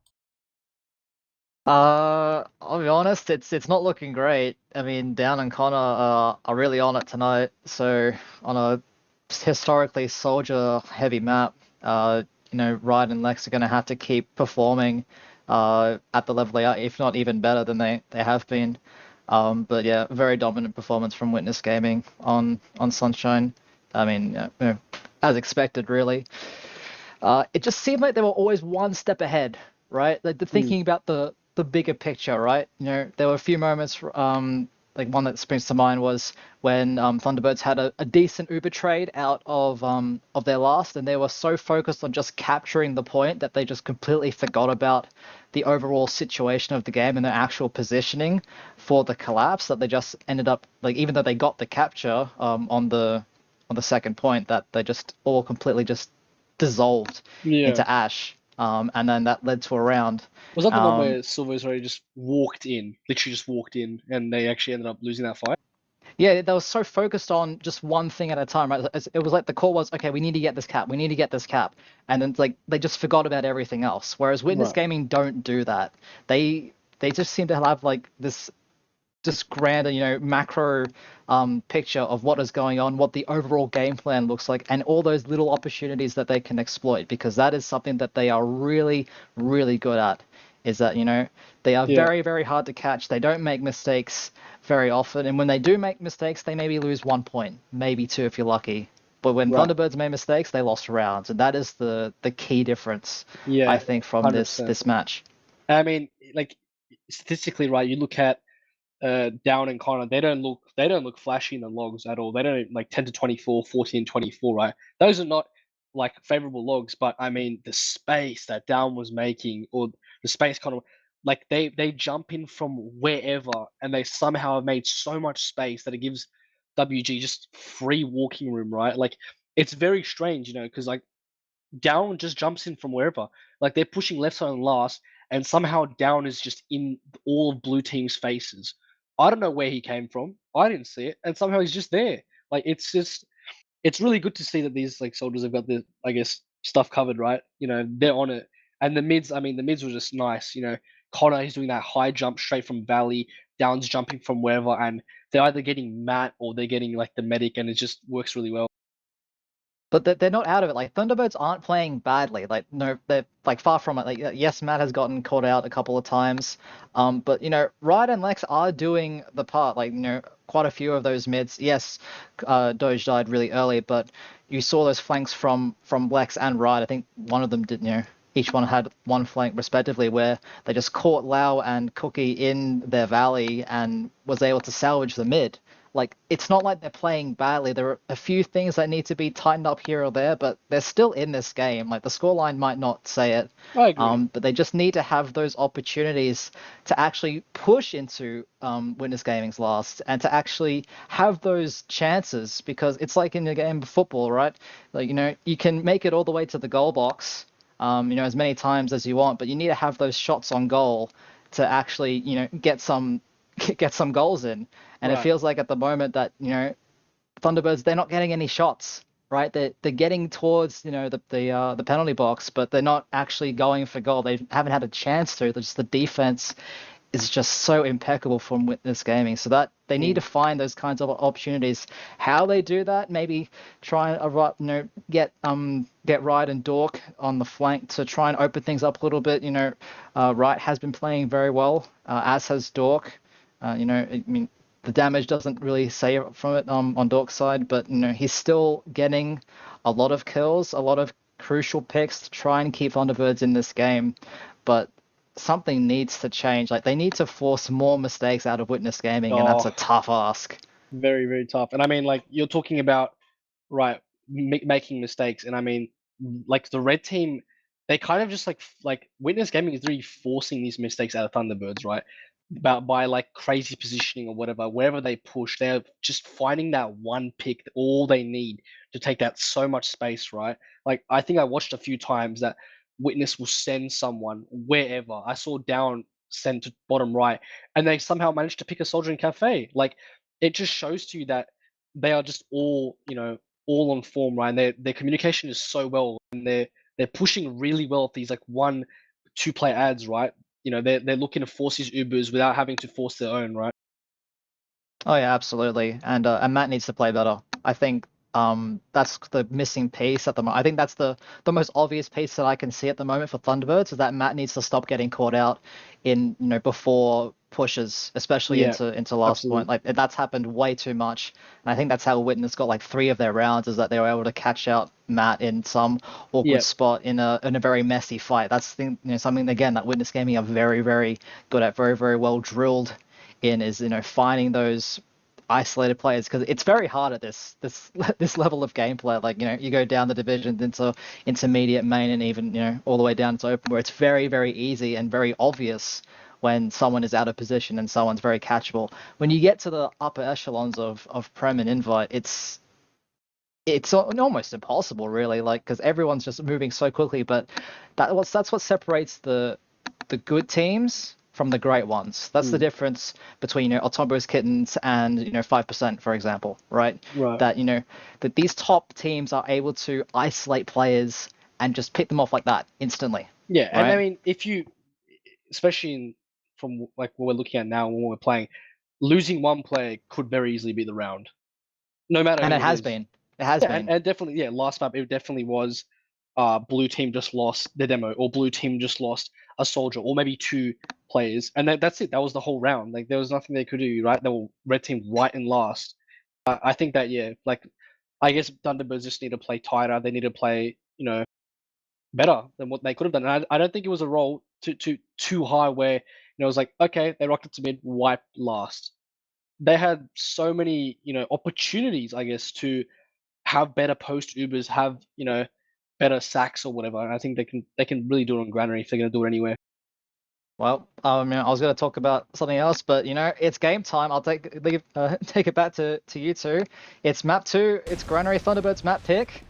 I'll be honest, it's not looking great. I mean, Down and Connor are really on it tonight. So on a historically soldier heavy map, you know, Ryan and Lex are going to have to keep performing. at the level they are, if not even better than they have been. But yeah, very dominant performance from Witness Gaming on Sunshine. I mean, as expected, really. It just seemed like they were always one step ahead, right? Like the thinking about the bigger picture, right? There were a few moments, like one that springs to mind was when Thunderbirds had a decent Uber trade out of their last, and they were so focused on just capturing the point that they just completely forgot about the overall situation of the game and their actual positioning for the collapse, that they just ended up, like, even though they got the capture on the second point, that they just all completely just dissolved Yeah. into ash. And then that led to a round. Was that the one Um, where Silver's already just walked in, literally just walked in, and they actually ended up losing that fight? yeah, they were so focused on just one thing at a time, right? It was like the call was, okay, we need to get this cap, we need to get this cap, and then like they just forgot about everything else. Whereas Witness Right. Gaming don't do that. They just seem to have like this just grander, macro picture of what is going on, what the overall game plan looks like, and all those little opportunities that they can exploit, because that is something that they are really, really good at. Is that, they are Yeah. very, very hard to catch. They don't make mistakes very often, and when they do make mistakes, they maybe lose 1 point, maybe two if you're lucky. But when Right. Thunderbirds made mistakes, they lost rounds, and that is the key difference, I Yeah. think, from this 100%. this match. I mean, like statistically, right? You look at Down and Connor, they don't look flashy in the logs at all. They don't like 10 to 24, 14, 24, right? Those are not like favorable logs, but I mean the space that Down was making, or the space Connor, like they jump in from wherever, and they somehow have made so much space that it gives WG just free walking room, right? Like it's very strange, because like Down just jumps in from wherever. Like they're pushing left side and last, and somehow Down is just in all of blue team's faces. I don't know where he came from. I didn't see it, and somehow he's just there. Like it's really good to see that these like soldiers have got the, I guess, stuff covered, right? They're on it. And the mids, I mean, the mids were just nice. Connor, he's doing that high jump straight from Valley, Down's jumping from wherever, and they're either getting Matt or they're getting like the medic, and it just works really well. But they're not out of it. Like Thunderbirds aren't playing badly. Like no, they're like far from it. Like yes, Matt has gotten caught out a couple of times, but Riot and Lex are doing the part. Like quite a few of those mids. Yes, Doge died really early, but you saw those flanks from Lex and Riot. I think one of them did. Each one had one flank respectively, where they just caught Lau and Cookie in their valley and was able to salvage the mid. Like it's not like they're playing badly. There are a few things that need to be tightened up here or there, but they're still in this game. Like the scoreline might not say it, I agree. but they just need to have those opportunities to actually push into Witness Gaming's last and to actually have those chances, because it's like in the game of football, right? Like you can make it all the way to the goal box, as many times as you want, but you need to have those shots on goal to actually get some get some goals in. And it Right. feels like at the moment that Thunderbirds, they're not getting any shots, right? They're getting towards the penalty box, but they're not actually going for goal. They haven't had a chance to. Just the defense is just so impeccable from Witness Gaming. So that they need to Mm. find those kinds of opportunities. How they do that, maybe try and get Riot and Dork on the flank to try and open things up a little bit. Riot has been playing very well, as has Dork. I mean, the damage doesn't really say from it on Dork's side, but he's still getting a lot of kills, a lot of crucial picks to try and keep Thunderbirds in this game. But something needs to change. Like they need to force more mistakes out of Witness Gaming, and that's Oh, a tough ask. very, very tough. And I mean, like you're talking about, right, making mistakes, and I mean, like the red team, they kind of just like Witness Gaming is really forcing these mistakes out of Thunderbirds, right? About by like crazy positioning or whatever, wherever they push, they're just finding that one pick, all they need to take that so much space, right? Like I think I watched a few times that Witness will send someone wherever. I saw Down sent to bottom right, and they somehow managed to pick a soldier in cafe. Like it just shows to you that they are just all on form, right? And their communication is so well, and they're pushing really well at these like 1-2 player ads, right? They're looking to force these Ubers without having to force their own, right? Oh yeah, absolutely. And Matt needs to play better. I think That's the missing piece at the moment. I think that's the most obvious piece that I can see at the moment for Thunderbirds is that Matt needs to stop getting caught out in before pushes, especially Yeah, into last absolutely. point. Like that's happened way too much, and I think that's how Witness got like 3 of their rounds is that they were able to catch out Matt in some awkward Yeah. spot in a very messy fight. That's something again that Witness Gaming are very very good at, very very well drilled in is finding those isolated players because it's very hard at this this level of gameplay. Like you go down the divisions into intermediate, main, and even all the way down to open, where it's very very easy and very obvious when someone is out of position and someone's very catchable. When you get to the upper echelons of Prem and Invite, it's almost impossible, really. Like because everyone's just moving so quickly. But that's what separates the good teams from the great ones. That's the difference between Otombo's Kittens and 5%, for example, right? Right. That that these top teams are able to isolate players and just pick them off like that instantly. Yeah, and I right? mean, if you, especially from like what we're looking at now when we're playing, losing one player could very easily be the round, no matter And who it it has is. been. It has Yeah, been. and definitely, yeah, last map it definitely was. Blue team just lost the demo, or blue team just lost a soldier, or maybe 2 players, and that's it. That was the whole round. Like there was nothing they could do. Right? They were red team right in last. I think that yeah, like I guess Thunderbirds just need to play tighter. They need to play, better than what they could have done. And I don't think it was a roll too high where it was like, okay, they rocked it to mid, wipe last. They had so many opportunities, I guess, to have better post Ubers, have better sacks or whatever. And I think they can really do it on Granary if they're going to do it anywhere. Well, I was going to talk about something else, but it's game time. I'll take it back to you two. It's map 2. It's Granary Thunderbirds map pick.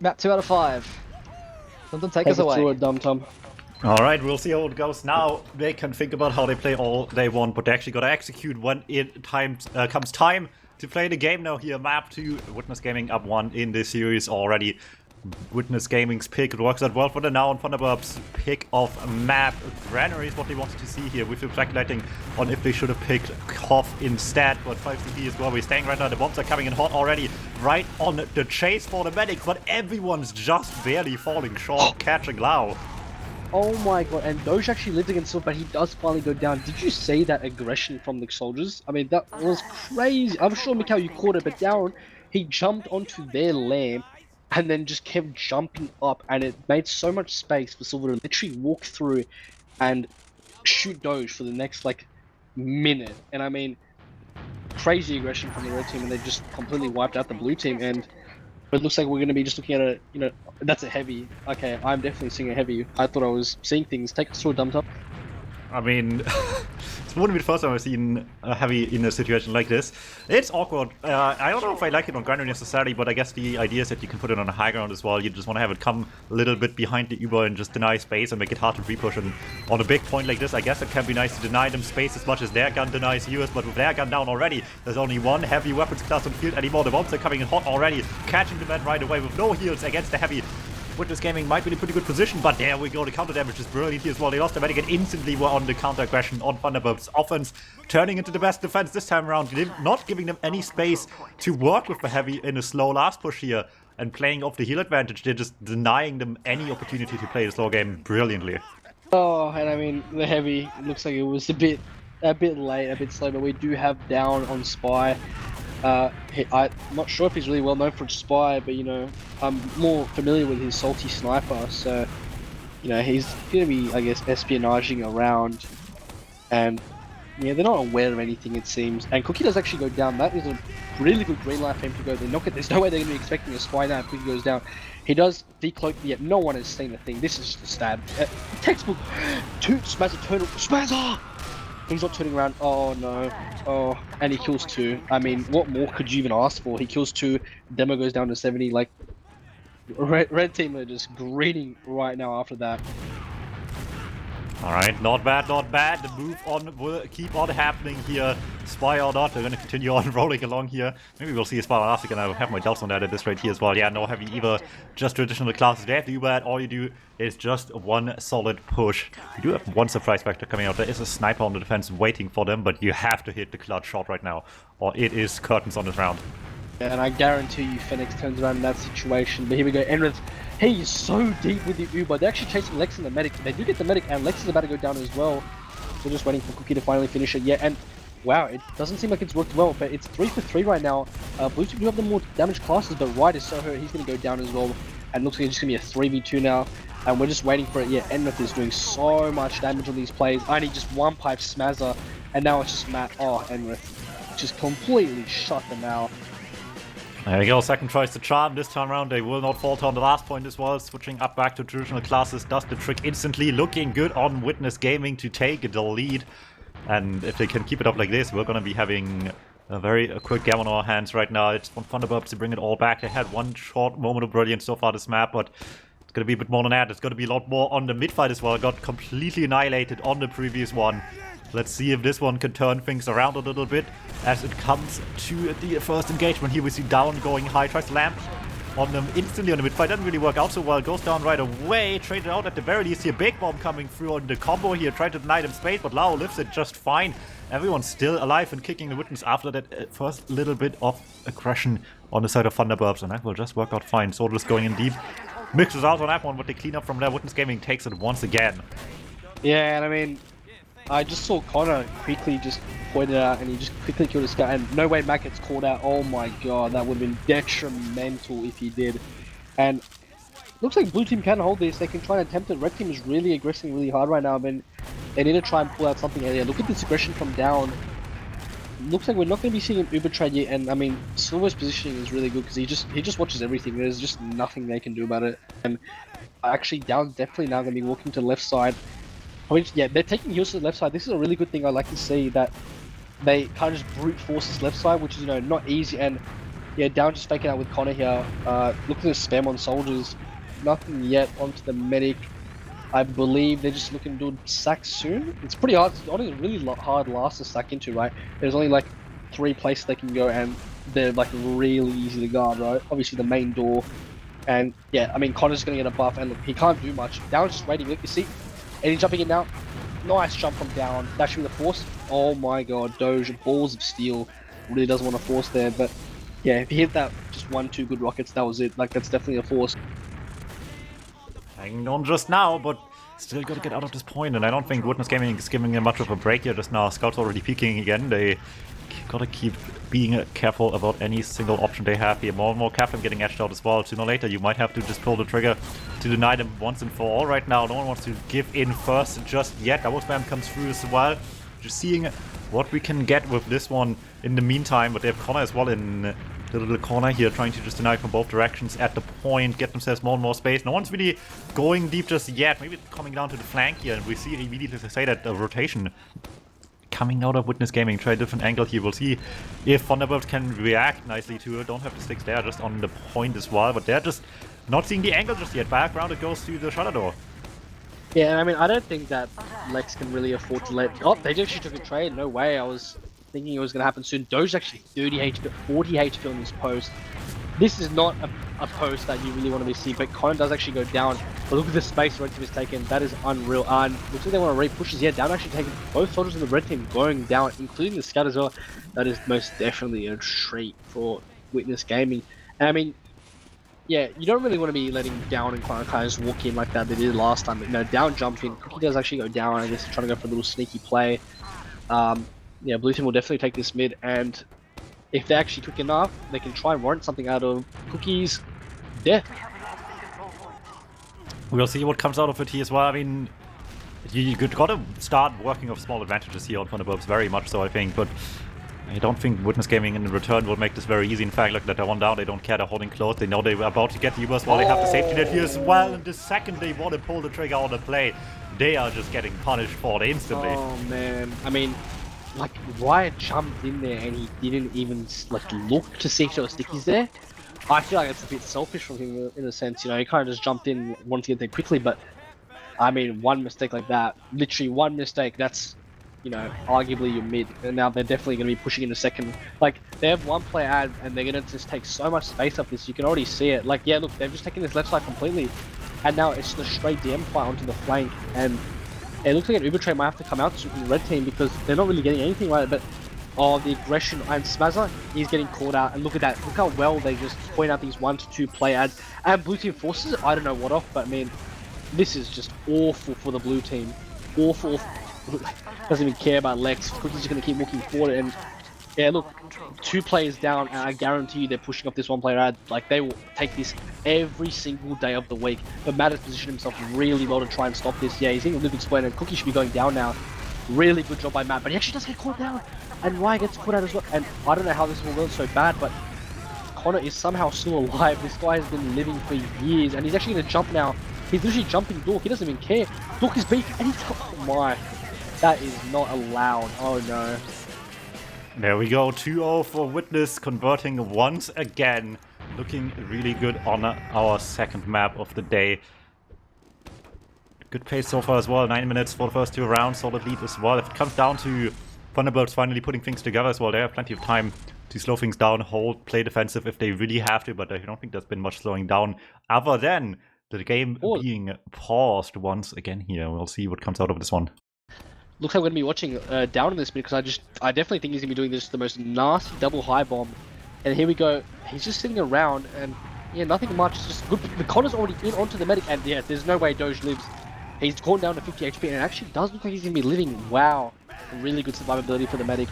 Map 2 out of 5. Something take us Take it through away. it, DuMmTm. Alright, we'll see how it goes now. They can think about how they play all they want, but they actually gotta execute when it comes time to play the game now here. Map 2, Witness Gaming up 1 in this series already. Witness Gaming's pick, it works out well for the now, and Thunderbird's pick of map. Granary is what they wanted to see here. We've been speculating on if they should have picked Koff instead, but 5CP is where we're staying right now. The bombs are coming in hot already, right on the chase for the medic, but everyone's just barely falling short, catching Lau. Oh my god, and Doge actually lived against Silver, but he does finally go down. Did you see that aggression from the soldiers? I mean, that was crazy. I'm sure, Mikcow, you caught it, but down, he jumped onto their lamp and then just kept jumping up, and it made so much space for Silver to literally walk through and shoot Doge for the next, like, minute. And I mean, crazy aggression from the red team, and they just completely wiped out the blue team, and it looks like we're going to be just looking at that's a heavy. Okay, I'm definitely seeing a heavy. I thought I was seeing things. Take us through a DuMmTm. I mean, it wouldn't be the first time I've seen a heavy in a situation like this. It's awkward. I don't know if I like it on Granary necessarily, but I guess the idea is that you can put it on a high ground as well. You just want to have it come a little bit behind the Uber and just deny space and make it hard to re-push. And on a big point like this, I guess it can be nice to deny them space as much as their gun denies yours, but with their gun down already, there's only one heavy weapons class on field anymore. The bombs are coming in hot already, catching the man right away with no heals against the heavy. Witness Gaming might be in a pretty good position, but there we go. The counter damage is brilliant here as well. They lost the medic and instantly were on the counter aggression on Thunderbird's offense, turning into the best defense this time around, not giving them any space to work with the heavy in a slow last push here and playing off the heal advantage. They're just denying them any opportunity to play the slow game brilliantly. Oh, and I mean the heavy looks like it was a bit late, a bit slow, but we do have down on Spy. I'm not sure if he's really well known for Spy, but I'm more familiar with his salty sniper, so he's gonna be, I guess, espionaging around, and yeah, they're not aware of anything, it seems. And Cookie does actually go down. That is a really good green light for him to go. They knock it. There's no way they're gonna be expecting a Spy now. Cookie goes down. He does decloak, yet no one has seen the thing. This is just a stab. Textbook. Spazza turn. Spazza. He's not turning around. Oh no. Oh, and he kills 2. I mean, what more could you even ask for? He kills 2. Demo goes down to 70. Like, red team are just grinning right now after that. Alright, not bad, not bad. The move on will keep on happening here. Spy or not, they're going to continue on rolling along here. Maybe we'll see a Spy last again. I have my doubts on that at this rate here as well. Yeah, no heavy either. Just traditional classes. They have to do that. All you do is just one solid push. You do have one surprise factor coming out. There is a sniper on the defense waiting for them, but you have to hit the clutch shot right now, or it is curtains on this round. And I guarantee you Fenix turns around in that situation. But here we go, Enrith. He's so deep with the Uber. They're actually chasing Lex and the medic. They do get the medic, and Lex is about to go down as well. So just waiting for Cookie to finally finish it. Yeah, and wow, it doesn't seem like it's worked well, but it's 3 for 3 right now. Blue team do have the more damage classes, but White is so hurt, he's going to go down as well. And looks like it's just going to be a 3v2 now. And we're just waiting for it. Yeah, Enrith is doing so much damage on these plays. I need just one pipe smazzer, and now it's just Matt. Oh, Enrith just completely shut them out. There we go, second choice to charm. This time around they will not falter on the last point as well. Switching up back to traditional classes does the trick instantly. Looking good on Witness Gaming to take the lead. And if they can keep it up like this, we're going to be having a very quick game on our hands right now. It's on thunderbirds to bring it all back. They had one short moment of brilliance so far this map, but it's going to be a bit more than that. It's going to be a lot more on the mid fight as well. Got completely annihilated on the previous one. Let's see if this one can turn things around a little bit as it comes to the first engagement. Here we see Down going high, tries to lamp on them instantly on the mid fight. Doesn't really work out so well. Goes down right away. Traded out at the very least here. Big bomb coming through on the combo here. Tried to deny them space, but Lau lifts it just fine. Everyone's still alive and kicking the Witness after that first little bit of aggression on the side of Thunderbirds, and that will just work out fine. Sortless going in deep. Mixes out on that one, but they clean up from there. Witness Gaming takes it once again. Yeah, and I mean, I just saw Connor quickly just point it out, and he just quickly killed this guy, and no way Mac gets called out. Oh my god, that would have been detrimental if he did. And looks like blue team can hold this. They can try and attempt it. Red team is really aggressing really hard right now. I mean, they need to try and pull out something here. Look at this aggression from Down. Looks like we're not going to be seeing an Uber trade yet, and I mean, Silver's positioning is really good because he just watches everything. There's just nothing they can do about it. And actually, Down's definitely now going to be walking to the left side. Yeah, they're taking heals to the left side. This is a really good thing. I like to see that they kind of just brute force this left side, which is, you know, not easy. And yeah, Down just faking out with Connor here. Looking to spam on soldiers. Nothing yet onto the medic. I believe they're just looking to do a sack soon. It's pretty hard. It's only really hard last to sack into, right? There's only like 3 places they can go, and they're like really easy to guard, right? Obviously the main door, and yeah, I mean Connor's gonna get a buff, and look, he can't do much. Down's just waiting. Look, you see. And he's jumping in now. Nice jump from Down. That should be the force. Oh my god, Doge, balls of steel. Really doesn't want to force there, but yeah, if he hit that just 1-2 good rockets, that was it. Like, that's definitely a force. Hanging on just now, but still got to get out of this point, and I don't think Witness Gaming is giving them much of a break here just now. Scout's already peeking again. They gotta keep being careful about any single option they have here. More and more careful getting edged out as well. Sooner or later, you might have to just pull the trigger to deny them once and for all. Right now, no one wants to give in first just yet. Double spam comes through as well. Just seeing what we can get with this one in the meantime. But they have Connor as well in the little corner here, trying to just deny from both directions at the point, get themselves more and more space. No one's really going deep just yet. Maybe coming down to the flank here, and we see immediately, as I say, that the rotation coming out of Witness Gaming. Try a different angle here. We'll see if Thunderbirds can react nicely to it. Don't have the sticks there, just on the point as well. But they're just not seeing the angle just yet. Back round it goes to the shutter door. Yeah, I mean, I don't think that Lex can really afford to let... Oh, they actually took a trade. No way. I was thinking it was going to happen soon. Doge actually 30 HP, 40 HP on this post. This is not a post that you really want to be seeing, but Connor does actually go down. But look at the space the red team has taken. That is unreal. And looks like they want to re-pushes. Yeah, Down actually taking both soldiers in the red team going down, including the scout as well. That is most definitely a treat for Witness Gaming. And I mean, yeah, you don't really want to be letting Down and Connor kind of just walk in like that they did last time. But no, Down jump in. Cookie does actually go down. I guess trying to go for a little sneaky play. Yeah, blue team will definitely take this mid, and if they're actually quick enough, they can try and warrant something out of Cookie's death. We'll see what comes out of it here as well. I mean, you gotta start working off small advantages here on Thunderbirds, very much so, I think, but I don't think Witness Gaming in return will make this very easy. In fact, look, that they're one down, they don't care, they're holding close, they know they were about to get the Ubers while they have the safety net here as well, and the second they want to pull the trigger on the play, they are just getting punished for it instantly. Oh man, I mean, like, Riot jumped in there and he didn't even like look to see if there were stickies there. I feel like it's a bit selfish from him in a sense, you know, he kind of just jumped in, wanted to get there quickly, but I mean, one mistake like that, literally one mistake, that's, you know, arguably your mid, and now they're definitely going to be pushing into second. Like, they have one player ad, and they're going to just take so much space up this, you can already see it. Like, yeah, look, they've just taken this left side completely, and now it's the straight DM fight onto the flank, and it looks like an Uber trade might have to come out in the red team because they're not really getting anything right. But of the aggression and Smazza, he's getting caught out, and look at that, look how well they just point out these 1 to 2 play ads, and blue team forces it, I don't know what off, but I mean, this is just awful for the blue team, awful, doesn't even care about Lex, Cookie's just going to keep looking forward, and yeah, look, 2 players down, and I guarantee you they're pushing off this 1 player ad, like they will take this every single day of the week, but Matt has positioned himself really well to try and stop this, yeah, he's in a liquid split, and Cookie should be going down now, really good job by Matt, but he actually does get caught down. And Ryan gets caught out as well, and I don't know how this will go so bad, but Connor is somehow still alive. This guy has been living for years, and he's actually going to jump now. He's literally jumping Dork, he doesn't even care. Dork is beef, and he's... Oh my, that is not allowed, oh no. There we go, 2-0 for Witness, converting once again. Looking really good on our second map of the day. Good pace so far as well, 9 minutes for the first 2 rounds, solid lead as well. If it comes down to Thunderbirds finally putting things together as well, they have plenty of time to slow things down, hold, play defensive if they really have to, but I don't think there's been much slowing down other than the game being paused once again here. We'll see what comes out of this one. Looks like we're going to be watching down in this because I definitely think he's going to be doing this the most nasty double high bomb. And here we go, he's just sitting around and yeah, nothing much, just good. The Connor's already in onto the medic, and yeah, there's no way Doge lives. He's gone down to 50 HP, and it actually does look like he's going to be living. Wow. Really good survivability for the medic.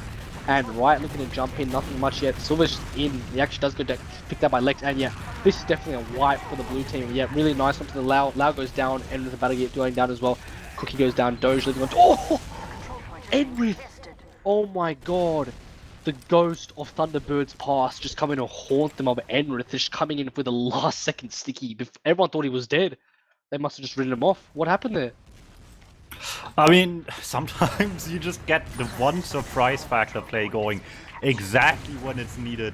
And Riot looking to jump in, nothing much yet. Silver's just in. He actually does get picked up by Lex. And yeah, this is definitely a wipe for the blue team. Yeah, really nice onto the Lao. Lao goes down, and with the battle get going down as well. Cookie goes down, Doge living on. Oh! Enrith! Oh my god. The ghost of Thunderbirds past just coming to haunt them of Enrith, just coming in for the last second sticky. Everyone thought he was dead. They must have just ridden him off. What happened there? I mean, sometimes you just get the one surprise factor play going exactly when it's needed.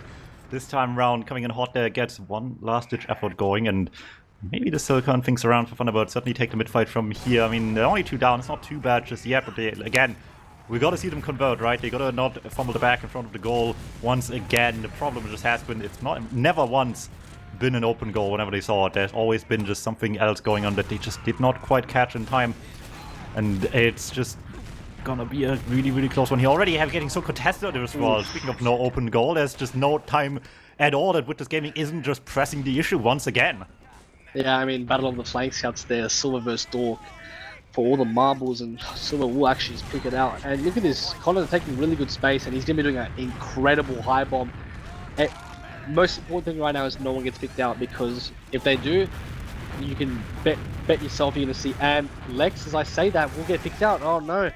This time round, coming in hot there, gets one last-ditch effort going, and maybe the Silicon things around for Thunderbird. Certainly take the mid-fight from here. I mean, they're only 2 down, it's not too bad just yet, but they, again, we gotta see them convert, right? They gotta not fumble the back in front of the goal once again. The problem just has been, it's never once been an open goal whenever they saw it. There's always been just something else going on that they just did not quite catch in time. And it's just gonna be a really, really close one here. Already getting so contested as well. Speaking of no open goal, there's just no time at all that Wiethoofd Gaming isn't just pressing the issue once again. Yeah, I mean, Battle of the Flank Scouts there, Silver versus Dork. For all the marbles, and Silver will actually just pick it out. And look at this, Connor taking really good space, and he's gonna be doing an incredible high bomb. Most important thing right now is no one gets picked out, because if they do, you can bet yourself you're going to see. And Lex, as I say that, will get picked out. Oh no.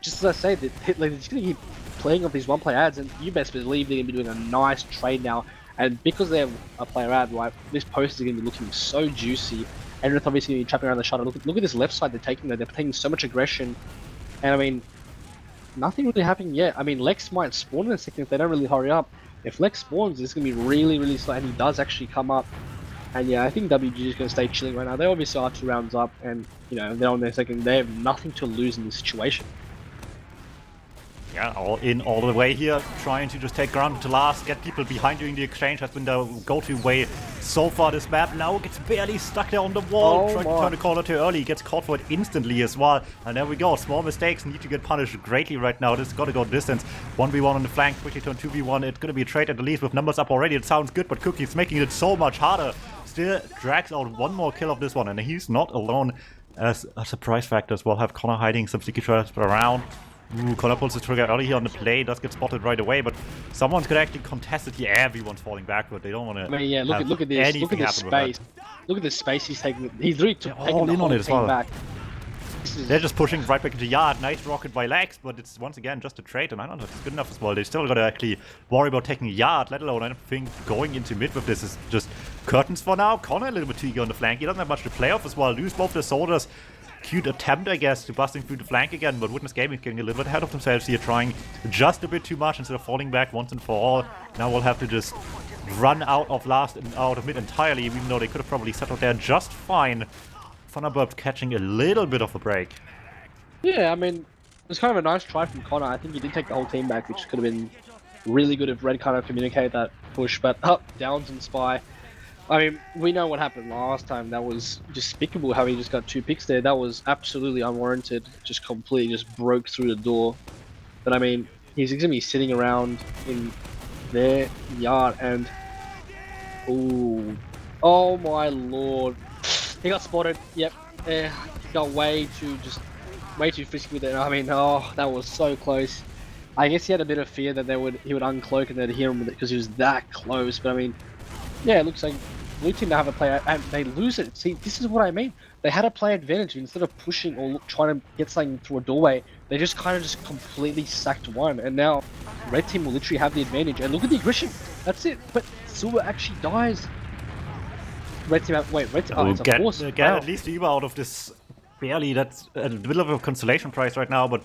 Just as I say, that they're just going to keep playing off these 1-player ads, and you best believe they're going to be doing a nice trade now. And because they have a player ad, right, this post is going to be looking so juicy. And it's obviously going to be trapping around the shuttle. Look at this left side they're taking there. They're taking so much aggression. And I mean, nothing really happening yet. I mean, Lex might spawn in a second if they don't really hurry up. If Lex spawns, it's going to be really, really slow, and he does actually come up. And yeah, I think WG is going to stay chilling right now. They obviously are 2 rounds up, and you know, they're on their second. They have nothing to lose in this situation. Yeah, all in all the way here, trying to just take ground to last, get people behind during the exchange has been the go-to way so far this map. Now gets barely stuck there on the wall, trying to turn the corner too early, gets caught for it instantly as well. And there we go, small mistakes need to get punished greatly right now. This has got to go distance. 1v1 on the flank, quickly turn 2v1. It's going to be a trade at the least with numbers up already. It sounds good, but Cookie's making it so much harder. Still drags out one more kill of this one, and he's not alone as a surprise factor as well. Have Connor hiding some sticky traps around. Ooh, Connor pulls the trigger early here on the play, does get spotted right away, but someone's gonna actually contest it here. Everyone's falling backward. They don't want to. I mean, yeah, look at this. Look at this space. Look at the space he's taking. He's really taking the whole team back. They're just pushing right back into yard. Nice rocket by Lex, but it's once again just a trade, and I don't know if it's good enough as well. They still gotta actually worry about taking yard, let alone I don't think going into mid with this is just curtains for now. Connor a little bit too eager on the flank. He doesn't have much to play off as well. Lose both the soldiers. Cute attempt, I guess, to busting through the flank again, but Witness Gaming getting a little bit ahead of themselves here, trying just a bit too much instead of falling back once and for all. Now we'll have to just run out of last and out of mid entirely, even though they could have probably settled there just fine. Thunderbird catching a little bit of a break. Yeah, I mean, it was kind of a nice try from Connor. I think he did take the whole team back, which could have been really good if Red kind of communicated that push, but up, Downs and Spy. I mean, we know what happened last time. That was despicable how he just got 2 picks there. That was absolutely unwarranted. Just completely just broke through the door. But I mean, he's gonna be sitting around in their yard and oh my lord, he got spotted. Yep, he got way too frisky with it. I mean, oh, that was so close. I guess he had a bit of fear that he would uncloak and they'd hear him with it because he was that close. But I mean, yeah, it looks like blue team to have a play and they lose it. See, this is what I mean. They had a play advantage instead of pushing or trying to get something through a doorway. They just kind of just completely sacked one, and now red team will literally have the advantage. And look at the aggression. That's it. But Silver actually dies. Red team. Red team. Oh, it's a force. Get at least Eva out of this. Barely. That's a bit of a consolation prize right now, but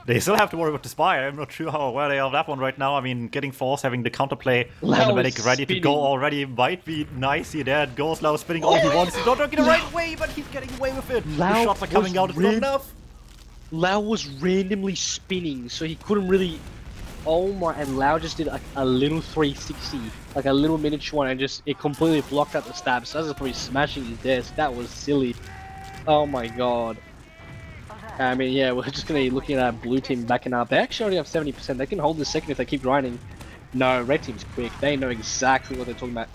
they still have to worry about the spy. I'm not sure how aware they are of that one right now. I mean, getting Force, having the counterplay, and the medic ready to go already might be nice here. There it goes, Lau spinning all he wants. He's not getting the right way, but he's getting away with it. The shots are coming out, it's not enough. Lau was randomly spinning, so he couldn't really... Oh my... And Lau just did like a little 360, like a little miniature one, and just it completely blocked out the stab. So that was probably smashing his desk. That was silly. Oh my god. I mean, yeah, we're just going to be looking at blue team backing up. They actually already have 70%. They can hold this second if they keep grinding. No, red team's quick. They know exactly what they're talking about.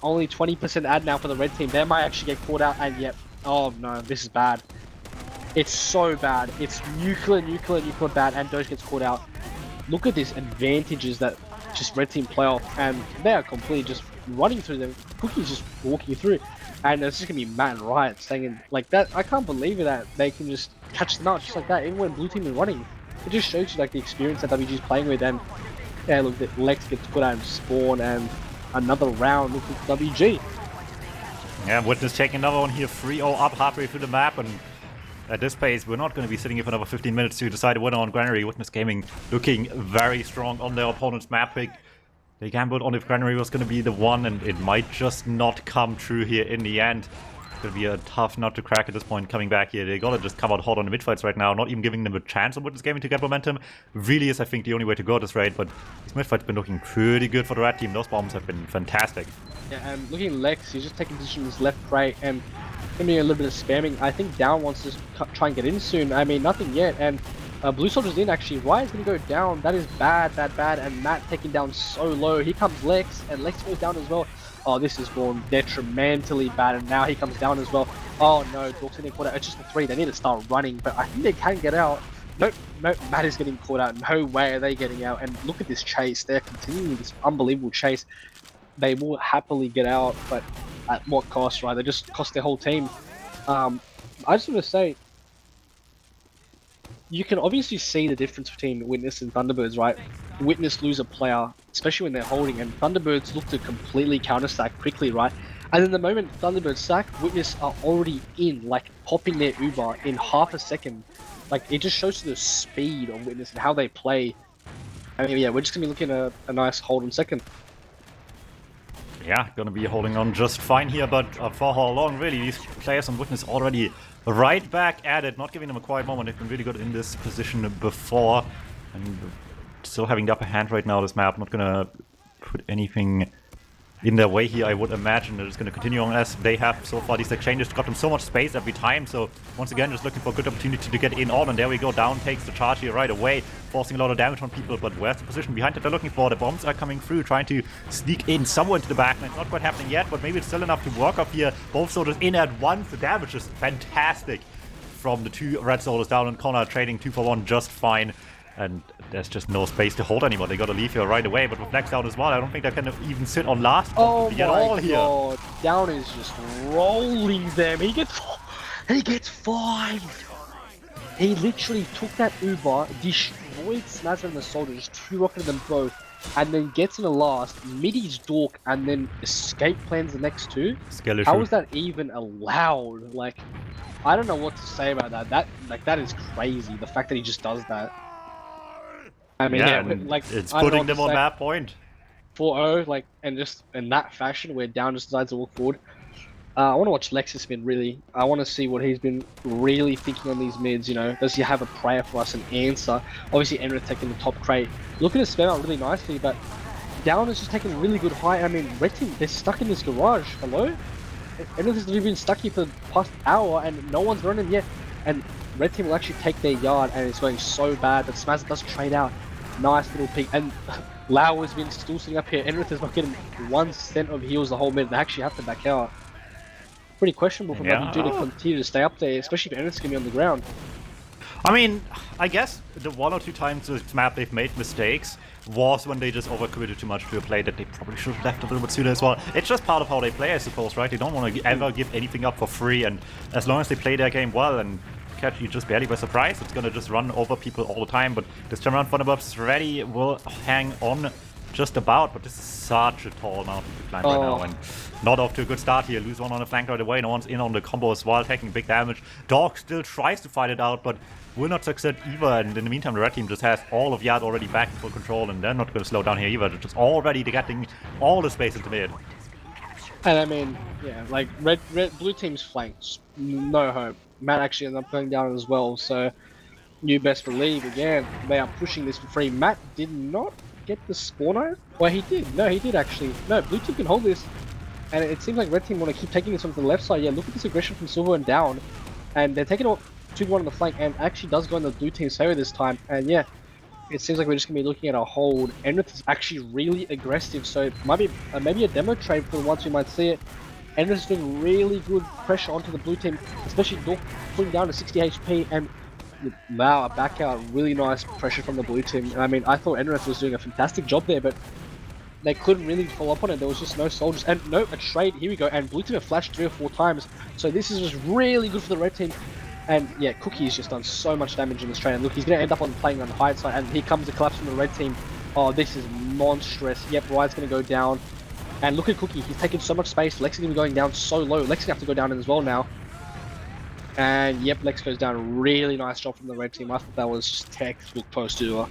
Only 20% ad now for the red team. They might actually get caught out, and yep. Oh no, this is bad. It's so bad. It's nuclear bad, and Doge gets caught out. Look at this advantages that just red team play off, and they are completely just running through them. Cookie's just walking through. And it's just gonna be mad riots saying like that. I can't believe that they can just catch the nut just like that, even when blue team is running. It just shows you like the experience that WG is playing with. And yeah, look, that Lex gets put out and spawn, and another round. Look at WG. Yeah, Witness taking another one here, 3-0 up halfway through the map, and at this pace, we're not going to be sitting here for another 15 minutes to decide a winner on Granary. Witness Gaming looking very strong on their opponent's map pick. They gambled on if Granary was going to be the one, and it might just not come true here in the end. It's going to be a tough nut to crack at this point coming back here. They got to just come out hot on the mid-fights right now, not even giving them a chance on Witness Gaming to get momentum. Really is, I think, the only way to go at this raid, but this mid-fight's been looking pretty good for the red team. Those bombs have been fantastic. Yeah, and looking at Lex, he's just taking positions left, right, and gonna be a little bit of spamming. I think Down wants to try and get in soon. I mean, nothing yet, and Blue Soldier's in actually. Riot's gonna go down. That is bad, and Matt taking down so low. Here comes Lex, and Lex goes down as well. Oh, this is going detrimentally bad, and now he comes down as well. Oh no, Dork's getting caught out. It's just a 3. They need to start running, but I think they can get out. Nope, Matt is getting caught out. No way are they getting out. And look at this chase. They're continuing this unbelievable chase. They will happily get out, but at what cost, right? They just cost their whole team. I just want to say, you can obviously see the difference between Witness and Thunderbirds, right? Witness lose a player, especially when they're holding, and Thunderbirds look to completely counter-stack quickly, right? And then the moment Thunderbirds sack, Witness are already in, like, popping their Uber in half a second. Like, it just shows the speed of Witness and how they play. I mean, yeah, we're just going to be looking at a nice hold on second. Yeah, gonna be holding on just fine here, but for how long, really? These players on Witness already right back at it, not giving them a quiet moment. They've been really good in this position before, and still having the upper hand right now. This map not gonna put anything in their way here, I would imagine. They're just going to continue on as they have so far. These exchanges got them so much space every time, so once again just looking for a good opportunity to get in on, and there we go. Down takes the charge here right away, forcing a lot of damage on people, but where's the position behind that they're looking for? The bombs are coming through, trying to sneak in somewhere into the back, and it's not quite happening yet, but maybe it's still enough to work up here. Both soldiers in at once. The damage is fantastic from the two red soldiers down in corner, trading 2-for-1 just fine. And there's just no space to hold anymore. They gotta leave here right away. But with Lex down as well, I don't think they can even sit on last at all here. God. Down is just rolling them. He gets 5. He literally took that Uber, destroyed Snazza and the soldiers, 2-rocketed them both, and then gets in the last, middies Dork, and then escape plans the next 2. Skeleton. How is that even allowed? Like, I don't know what to say about that. That is crazy. The fact that he just does that. I mean, yeah, like it's putting them on that point. 4-0, like, and just in that fashion, where Down just decides to walk forward. I want to watch Lexus spin, really. I want to see what he's been really thinking on these mids, you know. Does he have a prayer for us, an answer? Obviously, Enra taking the top crate. Looking to spam out really nicely, but Down is just taking a really good height. I mean, Red Team, they're stuck in this garage. Hello? Enra's been stuck here for the past hour, and no one's running yet. And Red Team will actually take their yard, and it's going so bad that Smaz does trade out. Nice little peek. And Lau has been still sitting up here. Enrith is not getting 1 cent of heals the whole minute. They actually have to back out. Pretty questionable for Yeah. WG to continue to stay up there, especially if Enrith's going to be on the ground. I mean, I guess the 1 or 2 times this map they've made mistakes was when they just overcommitted too much to a play that they probably should have left a little bit sooner as well. It's just part of how they play, I suppose, right? They don't want to ever give anything up for free, and as long as they play their game well and catch you just barely by surprise, it's gonna just run over people all the time. But this time around, thunderbirds is ready, will hang on just about, but this is such a tall mountain to climb right now, and not off to a good start here. Lose one on the flank right away, no one's in on the combo as well, taking big damage. Dog still tries to fight it out, but will not succeed either, and in the meantime the red team just has all of Yard already back in full control, and they're not going to slow down here either. They're just already getting all the space into mid. And I mean, yeah, like blue team's flanks, no hope. Matt actually ended up going down as well, so you best believe again they are pushing this for free. Matt did not get the spawner. Well, he did. No, he did actually. No, blue team can hold this, and it seems like red team want to keep taking this on to the left side. Yeah, look at this aggression from Silver and down, and they're taking it 2-1 on the flank, and actually does go in the blue team's favor this time. And yeah, it seems like we're just gonna be looking at a hold. Enrith is actually really aggressive, so it might be maybe a demo trade for the ones who might see it. Enrith is doing really good pressure onto the blue team, especially Dork pulling down to 60 HP, and wow, a back out, really nice pressure from the blue team. And I mean, I thought Enrith was doing a fantastic job there, but they couldn't really follow up on it. There was just no soldiers, and no, a trade, here we go, and blue team have flashed 3 or 4 times, so this is just really good for the red team. And yeah, Cookie's just done so much damage in this trade, and look, he's going to end up on playing on the high side, and here comes the collapse from the red team. Oh, this is monstrous. Yep, Riot's going to go down, and look at Cookie, he's taking so much space. Lex is going to be going down so low. Lex is going to have to go down as well now. And yep, Lex goes down. Really nice job from the red team. I thought that was just textbook post-duo.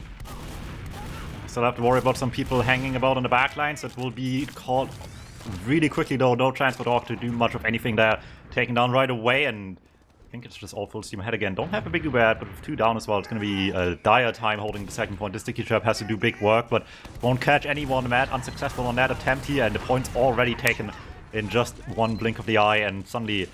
Still have to worry about some people hanging about on the backlines. That will be called really quickly though. No chance for Dog to do much of anything there. Taken down right away, and I think it's just all full steam ahead again. Don't have a big bad, but with 2 down as well, it's going to be a dire time holding the second point. This Sticky Trap has to do big work, but won't catch anyone. Matt unsuccessful on that attempt here, and the point's already taken in just one blink of the eye, and suddenly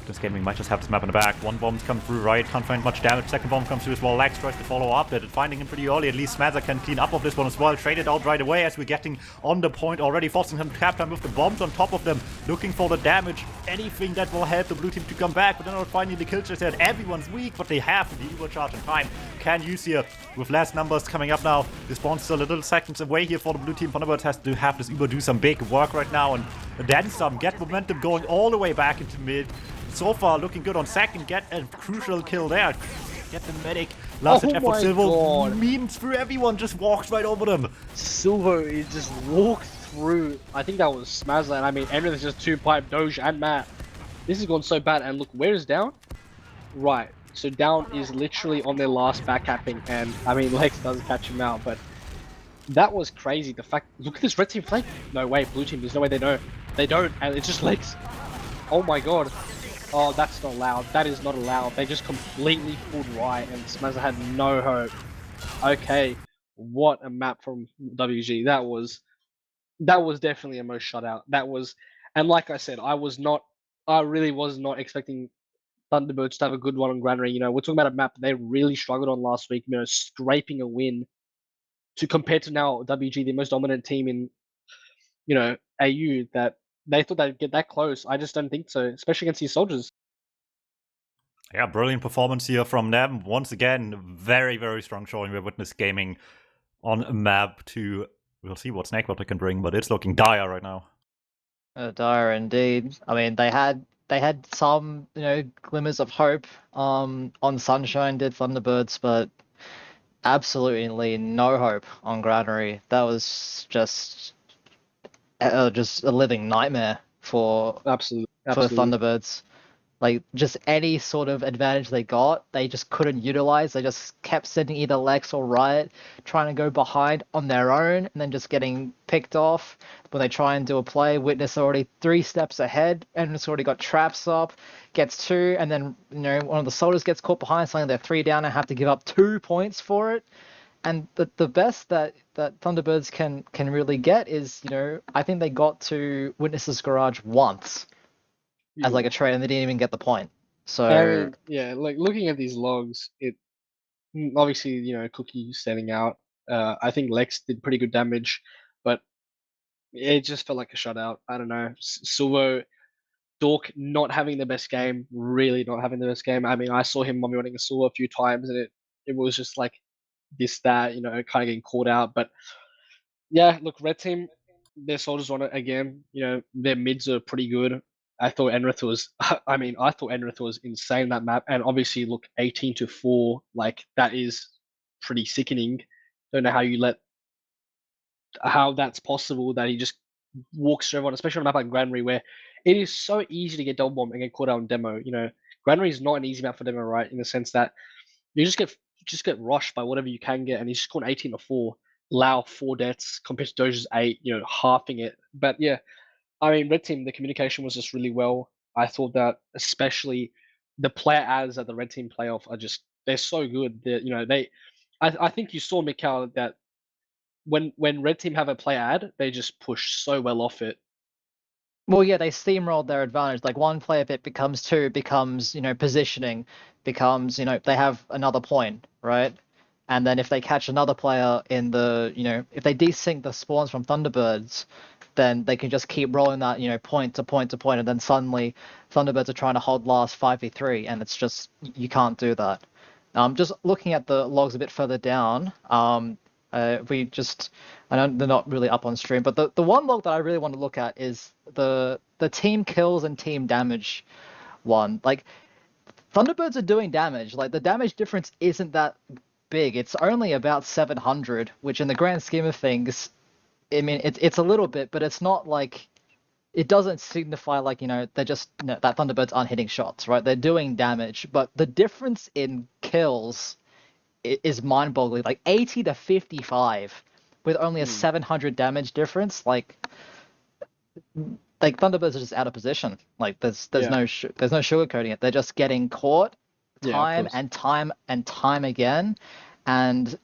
this game we might just have this map in the back. 1 bomb's come through, right? Can't find much damage. Second bomb comes through as well. Lax tries to follow up. They're finding him pretty early. At least Smadzer can clean up of this one as well. Trade it out right away as we're getting on the point already, forcing him to tap time with the bombs on top of them. Looking for the damage. Anything that will help the blue team to come back. But they're not finding the kill. Just said everyone's weak, but they have the overcharge in time. Can use here with less numbers coming up now. The spawn's still a little seconds away here for the blue team. Thunderbirds has to have this Uber do some big work right now, and then some. Get momentum going all the way back into mid. So far looking good on second, get a crucial kill there. Get the medic. Last hit for Silver. Memes through everyone, just walks right over them. Silver is just walked through. I think that was Smazza, and I mean everything's just 2-pipe Doge and Matt. This has gone so bad, and look, where is Down? Right, so Down is literally on their last backcapping, and I mean Lex does catch him out, but that was crazy. The fact, look at this red team flank. No way, blue team, there's no way they know. They don't, and it's just Lex. Oh my god. Oh, that's not allowed. That is not allowed. They just completely pulled right, and Smazza had no hope. Okay, what a map from WG. That was definitely a most shutout. That was, and like I said, I really was not expecting Thunderbirds to have a good one on Granary. You know, we're talking about a map they really struggled on last week. You know, scraping a win to compare to now WG, the most dominant team in, you know, AU, that they thought they'd get that close. I just don't think so, especially against these soldiers. Yeah, brilliant performance here from them. Once again, very, very strong showing. We're Witness Gaming on a map to... We'll see what Snakebot can bring, but it's looking dire right now. Dire indeed. I mean, they had some, you know, glimmers of hope on Sunshine, did Thunderbirds, but absolutely no hope on Granary. That was just a living nightmare for Absolutely. Thunderbirds. Like, just any sort of advantage they got, they just couldn't utilize. They just kept sending either Lex or Riot trying to go behind on their own, and then just getting picked off. When they try and do a play, Witness already 3 steps ahead, and it's already got traps up, gets 2, and then, you know, one of the soldiers gets caught behind, suddenly they're 3 down and have to give up 2 points for it. And the best that Thunderbirds can really get is, you know, I think they got to Witness's garage once. Yeah. As like a trade, and they didn't even get the point. So I mean, yeah, like looking at these logs, it obviously, you know, Cookie standing out. I think Lex did pretty good damage, but it just felt like a shutout. I don't know. Silvo, Dork not having the best game, really not having the best game. I mean, I saw him mommy running a Silvo a few times, and it was just like this, that, kind of getting caught out. But yeah, look, red team, their soldiers on it again. Their mids are pretty good. I thought Enrith was, I thought Enrith was insane that map, and obviously, look, 18-4, like that is pretty sickening. Don't know how that's possible that he just walks through everyone, especially on a map like Granary, where it is so easy to get double bomb and get caught out on demo. Granary is not an easy map for demo, right? In the sense that you just get rushed by whatever you can get, and he's just caught 18-4, Lao 4 deaths compared to Doge's 8, halving it. But yeah, red team, the communication was just really well. I thought that especially the player ads at the red team playoff they're so good. I think you saw Mikcow that when red team have a player ad, they just push so well off it. Well, yeah, they steamrolled their advantage. Like one player bit becomes two, becomes, positioning, becomes, they have another point, right? And then if they catch another player in the, if they desync the spawns from Thunderbirds, then they can just keep rolling that, point to point to point, and then suddenly Thunderbirds are trying to hold last 5v3, and it's just, you can't do that. Just looking at the logs a bit further down, I know they're not really up on stream, but the one log that I really want to look at is the team kills and team damage one. Like, Thunderbirds are doing damage. Like, the damage difference isn't that big. It's only about 700, which in the grand scheme of things, it's a little bit, but it's not like, it doesn't signify like, they're just, that Thunderbirds aren't hitting shots, right? They're doing damage, but the difference in kills is mind-boggling. Like 80 to 55 with only a 700 damage difference. Like Thunderbirds are just out of position. Like there's no sugarcoating it. They're just getting caught time and time and time again, and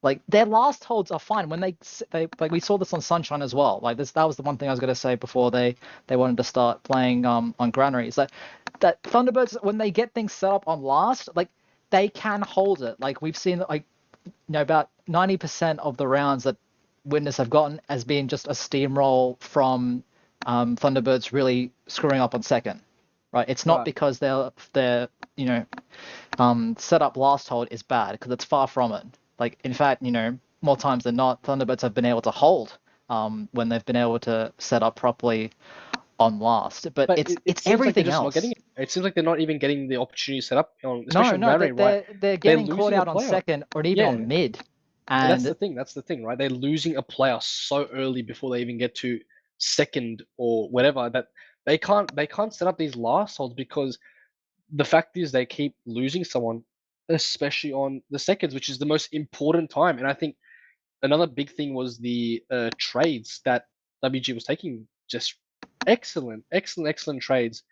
like their last holds are fine when they like, we saw this on Sunshine as well. Like that was the one thing I was going to say before they wanted to start playing on Granary. Is that Thunderbirds, when they get things set up on last, like they can hold it. Like we've seen, like about 90% of the rounds that Witness have gotten has been just a steamroll from Thunderbirds really screwing up on second, right? It's not because their set up last hold is bad, because it's far from it. Like in fact, more times than not, Thunderbirds have been able to hold when they've been able to set up properly on last. But it's everything else. It seems like they're not even getting the opportunity to set up on, especially they're getting caught out on second or even on mid. And that's the thing, right? They're losing a player so early before they even get to second or whatever, that they can't set up these last holds, because the fact is they keep losing someone, especially on the seconds, which is the most important time. And I think another big thing was the trades that WG was taking. Just excellent trades.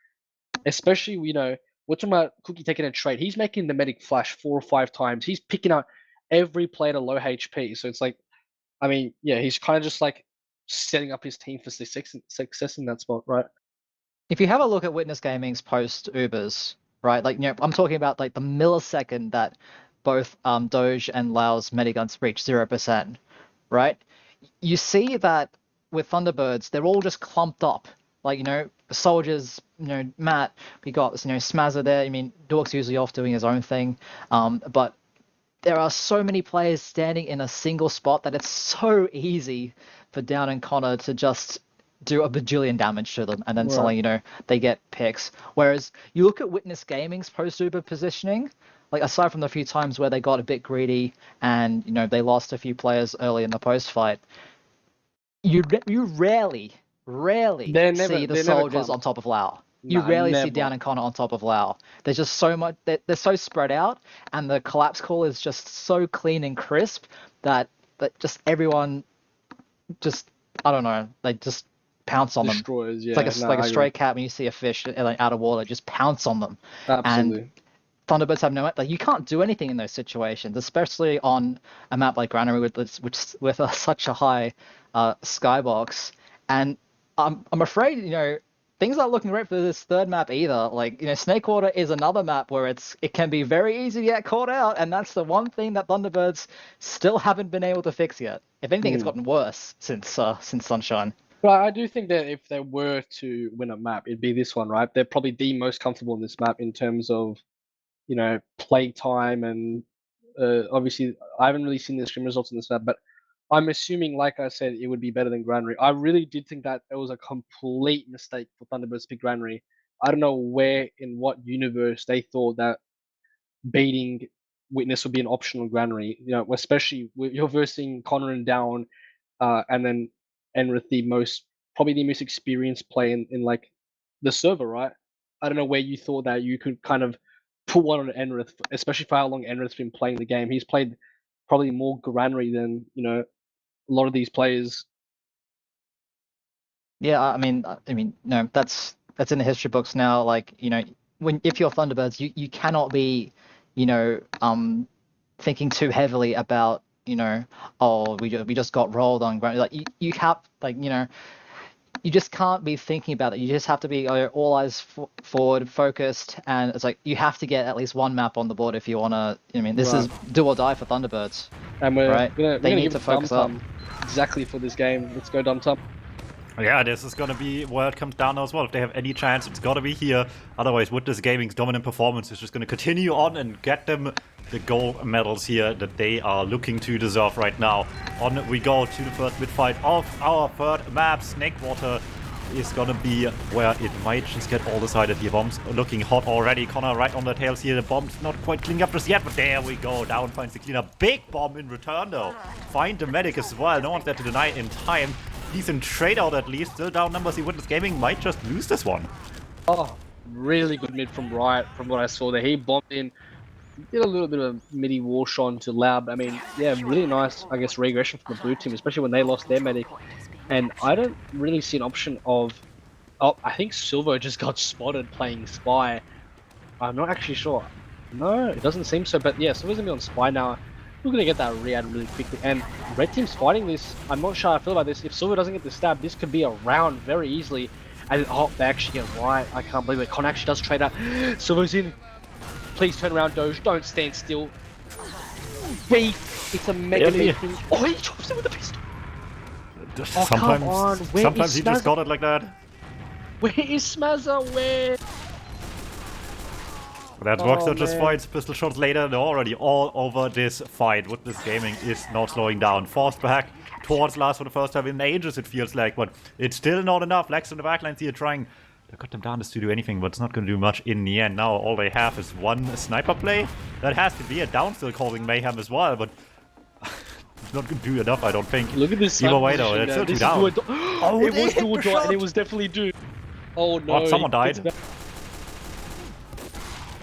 Especially, we're talking about Cookie taking a trade. He's making the medic flash 4 or 5 times. He's picking out every player to low HP. So it's like, he's kind of just like setting up his team for success in that spot, right? If you have a look at Witness Gaming's post Ubers, right, like, I'm talking about like the millisecond that both Doge and Lao's mediguns reach 0%, right? You see that with Thunderbirds, they're all just clumped up. Like, soldiers, Matt, we got, Smazza there. Dork's usually off doing his own thing. But there are so many players standing in a single spot that it's so easy for Down and Connor to just do a bajillion damage to them, and then suddenly, they get picks. Whereas you look at Witness Gaming's post-Uber positioning, like aside from the few times where they got a bit greedy and, they lost a few players early in the post-fight, you rarely see the soldiers on top of Lao. You rarely see Down and Connor on top of Lao. There's just so much, they're so spread out, and the collapse call is just so clean and crisp that just everyone just, I don't know, they just pounce on Destroys, them. It's like a stray cat when you see a fish out of water, just pounce on them. Absolutely. And Thunderbirds have no, like, you can't do anything in those situations, especially on a map like Granary with such a high skybox. And I'm afraid, things aren't looking great for this third map either. Like, Snakewater is another map where it can be very easy to get caught out, and that's the one thing that Thunderbirds still haven't been able to fix yet. If anything, it's gotten worse since Sunshine. But I do think that if they were to win a map, it'd be this one, right? They're probably the most comfortable in this map in terms of, play time and obviously I haven't really seen the stream results in this map, but I'm assuming, like I said, it would be better than Granary. I really did think that it was a complete mistake for Thunderbirds to pick Granary. I don't know where in what universe they thought that beating Witness would be an option on Granary. Especially with you're versing Connor and Down, and then Enrith, probably the most experienced player in like the server, right? I don't know where you thought that you could kind of put one on Enrith, especially for how long Enrith's been playing the game. He's played probably more Granary than a lot of these players. Yeah, I mean, no, that's in the history books now. Like, if you're Thunderbirds, you cannot be, thinking too heavily about, oh, we just got rolled on ground. Like, you have, like, you just can't be thinking about it. You just have to be all eyes forward, focused, and it's like you have to get at least one map on the board if you want to. This is do or die for Thunderbirds. And we're right? they need to focus up exactly for this game. Let's go DuMmTm. Yeah, this is gonna be where it comes down as well. If they have any chance, it's gotta be here. Otherwise, Witness Gaming's dominant performance is just gonna continue on and get them the gold medals here that they are looking to deserve right now. On we go to the first mid fight of our third map. Snakewater is gonna be where it might just get all decided here. Bombs looking hot already. Connor right on the tails here. The bomb's not quite cleaning up just yet, but there we go. Down finds the cleaner. Big bomb in return though. Find the medic as well. No one's there to deny in time. Decent trade out at least. Still down numbers. Witness Gaming might just lose this one. Oh, really good mid from Riot from what I saw there. He bombed in, did a little bit of midi Warshon to Lab. I mean, yeah, really nice, I guess, regression from the blue team, especially when they lost their medic. And I don't really see an option of... Oh, I think Silver just got spotted playing Spy. I'm not actually sure. No, it doesn't seem so. But yeah, Silver's going to be on Spy now. We're going to get that re-add really quickly. And Red Team's fighting this. I'm not sure how I feel about this. If Silver doesn't get the stab, this could be a round very easily. And oh, they actually get right. I can't believe it. Con actually does trade out. Silver's in. Please turn around, Doge. Don't stand still. Beef. It's a mega beef. Oh, he drops it with a pistol. Oh, come on. Sometimes he just got it like that. Where is Smazza? Where? That Rockstar just finds pistol shots later. They're already all over this fight. Witness Gaming is not slowing down. Forced back towards last for the first time in ages, it feels like, but it's still not enough. Lex in the backlines here trying to cut them down to do anything, but it's not going to do much in the end. Now all they have is one sniper play. That has to be a down still causing mayhem as well, but it's not going to do enough, I don't think. Look at this. Either way though, it's still two down. Oh, it was do or die, and it was definitely do. Oh no. Oh, someone died.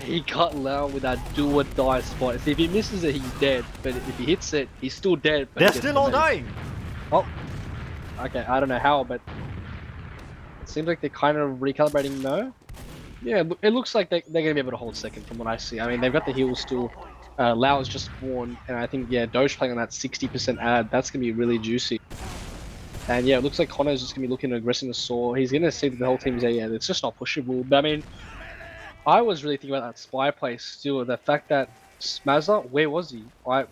He cut Lau with that do or die spot. See, if he misses it, he's dead. But if he hits it, he's still dead. But they're still all dying. Oh. Okay, I don't know how, but it seems like they're kind of recalibrating. No. Yeah, it looks like they're going to be able to hold second from what I see. I mean, they've got the heals still. Lau is just spawned, and I think, yeah, Doge playing on that 60% ad, that's going to be really juicy. And yeah, it looks like Connor's just going to be looking at aggressing the Saw. He's going to see that the whole team's there. Yeah, it's just not pushable. But I mean, I was really thinking about that Spy play still. The fact that Smazza, where was he? Like,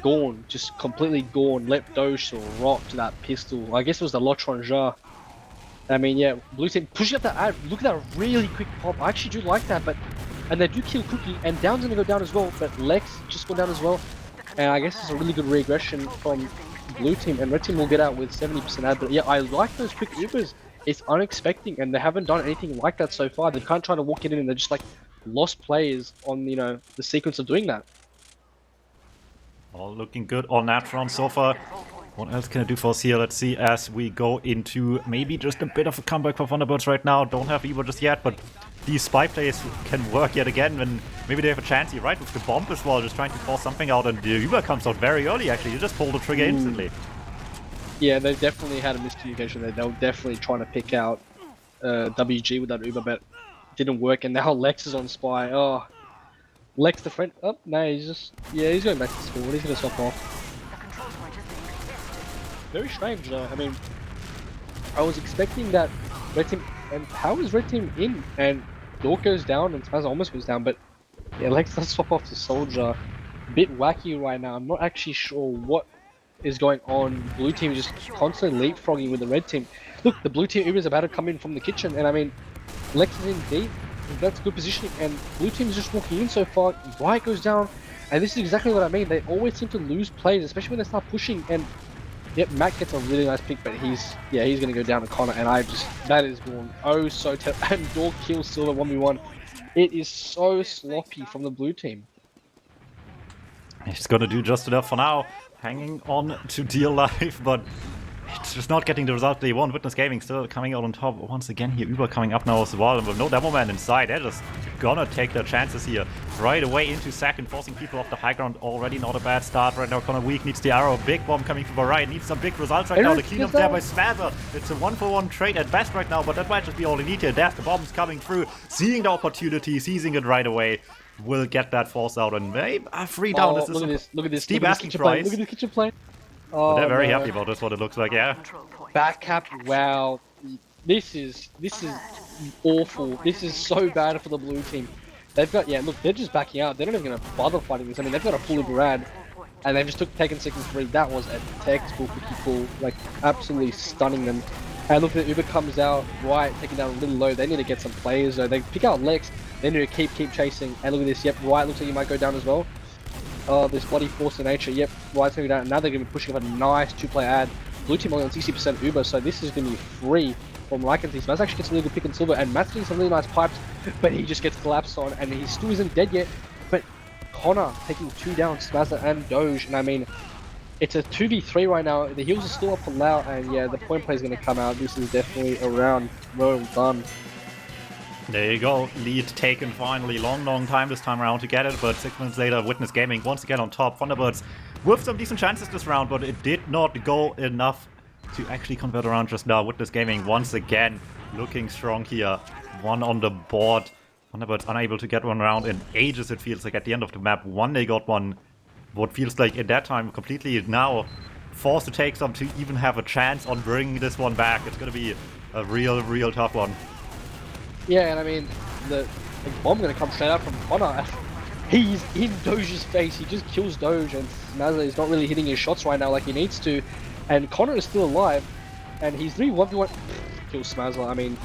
gone, just completely gone. Let Doge to rot to that pistol. I guess it was the Lotron Jar. I mean, yeah, blue team pushing up that ad. Look at that really quick pop. I actually do like that, but and they do kill Cookie, and Down's gonna go down as well. But Lex just go down as well, and I guess it's a really good regression from blue team, and red team will get out with 70% ad. But yeah, I like those quick Ubers. It's unexpected, and they haven't done anything like that so far. They're kind of trying to walk it in, and they're just like lost players on the sequence of doing that. All looking good on that front so far. What else can I do for us here? Let's see as we go into maybe just a bit of a comeback for Thunderbirds right now. Don't have Evo just yet, but these spy plays can work yet again when maybe they have a chance here, right? With the bomb as well, just trying to force something out, and the Uber comes out very early actually. You just pull the trigger instantly. Yeah, they definitely had a miscommunication there. They were definitely trying to pick out WG with that Uber, but it didn't work, and now Lex is on Spy. Oh, Lex the friend. Oh, no, he's going back to school. He's going to stop off. Very strange though. I mean, I was expecting that red team, and how is red team in? And Dork goes down and Spaz almost goes down, but yeah, Lex does swap off to Soldier. A bit wacky right now. I'm not actually sure what is going on. Blue team is just constantly leapfrogging with the red team. Look, the blue team Uber is about to come in from the kitchen, and I mean, Lex is in deep. That's good positioning, and blue team is just walking in so far. Riot goes down, and this is exactly what I mean. They always seem to lose plays, especially when they start pushing. And yep, Matt gets a really nice pick, but he's gonna go down to Connor, and that is going oh so terrible. And Dork kills Silver 1v1. It is so sloppy from the blue team. He's gonna do just enough for now, hanging on to dear life, but it's just not getting the result they want. Witness Gaming still coming out on top once again here. Uber coming up now as well, and with no Demo Man inside, they're just gonna take their chances here. Right away into second, forcing people off the high ground already. Not a bad start right now. Connor Weak needs the arrow. Big bomb coming from Orion. Needs some big results right now. The cleanup there by Smather. It's a 1-for-1 trade at best right now, but that might just be all he needed. There's the bombs coming through. Seeing the opportunity, seizing it right away. Will get that force out and maybe a free down. Oh, This is look at this steep asking price. Look at this kitchen play. Oh, But they're very happy about this, what it looks like, yeah. Back cap, wow. This is awful. This is so bad for the blue team. They've got, yeah, look, they're just backing out. They're not even going to bother fighting this. I mean, they've got a full Brad, and they've just taken second 3. That was a textbook Wiki pull, like absolutely stunning them. And look, the Uber comes out, Riot taking down a little low. They need to get some players though. They pick out Lex. They need to keep chasing. And look at this. Yep, Riot looks like he might go down as well. Oh, this bloody force of nature. Yep, Riot's going to go down. Now they're going to be pushing up a nice 2-player ad. Blue team only on 60% Uber, so this is going to be free from what I can see. Maz actually gets a really good pick in Silver, and Matt's getting some really nice pipes, but he just gets collapsed on, and he still isn't dead yet. But Connor taking 2 down, Smazza and Doge, and I mean, it's a 2v3 right now. The heals are still up for Lau, and yeah, the point play is going to come out. This is definitely a round well done. There you go, lead taken finally. Long time this time around to get it, but 6 minutes later, Witness Gaming once again on top. Thunderbirds with some decent chances this round, but it did not go enough to actually convert around just now. Witness Gaming once again looking strong here. 1 on the board. Thunderbirds unable to get one round in ages, it feels like. At the end of the map, they got one. What feels like in that time completely now forced to take some to even have a chance on bringing this one back. It's going to be a real tough one. Yeah, and I mean, the bomb going to come straight out from Connor. He's in Doge's face. He just kills Doge, and Smazza is not really hitting his shots right now like he needs to. And Connor is still alive, and he's 3-1v1. Kills Smazza. I mean,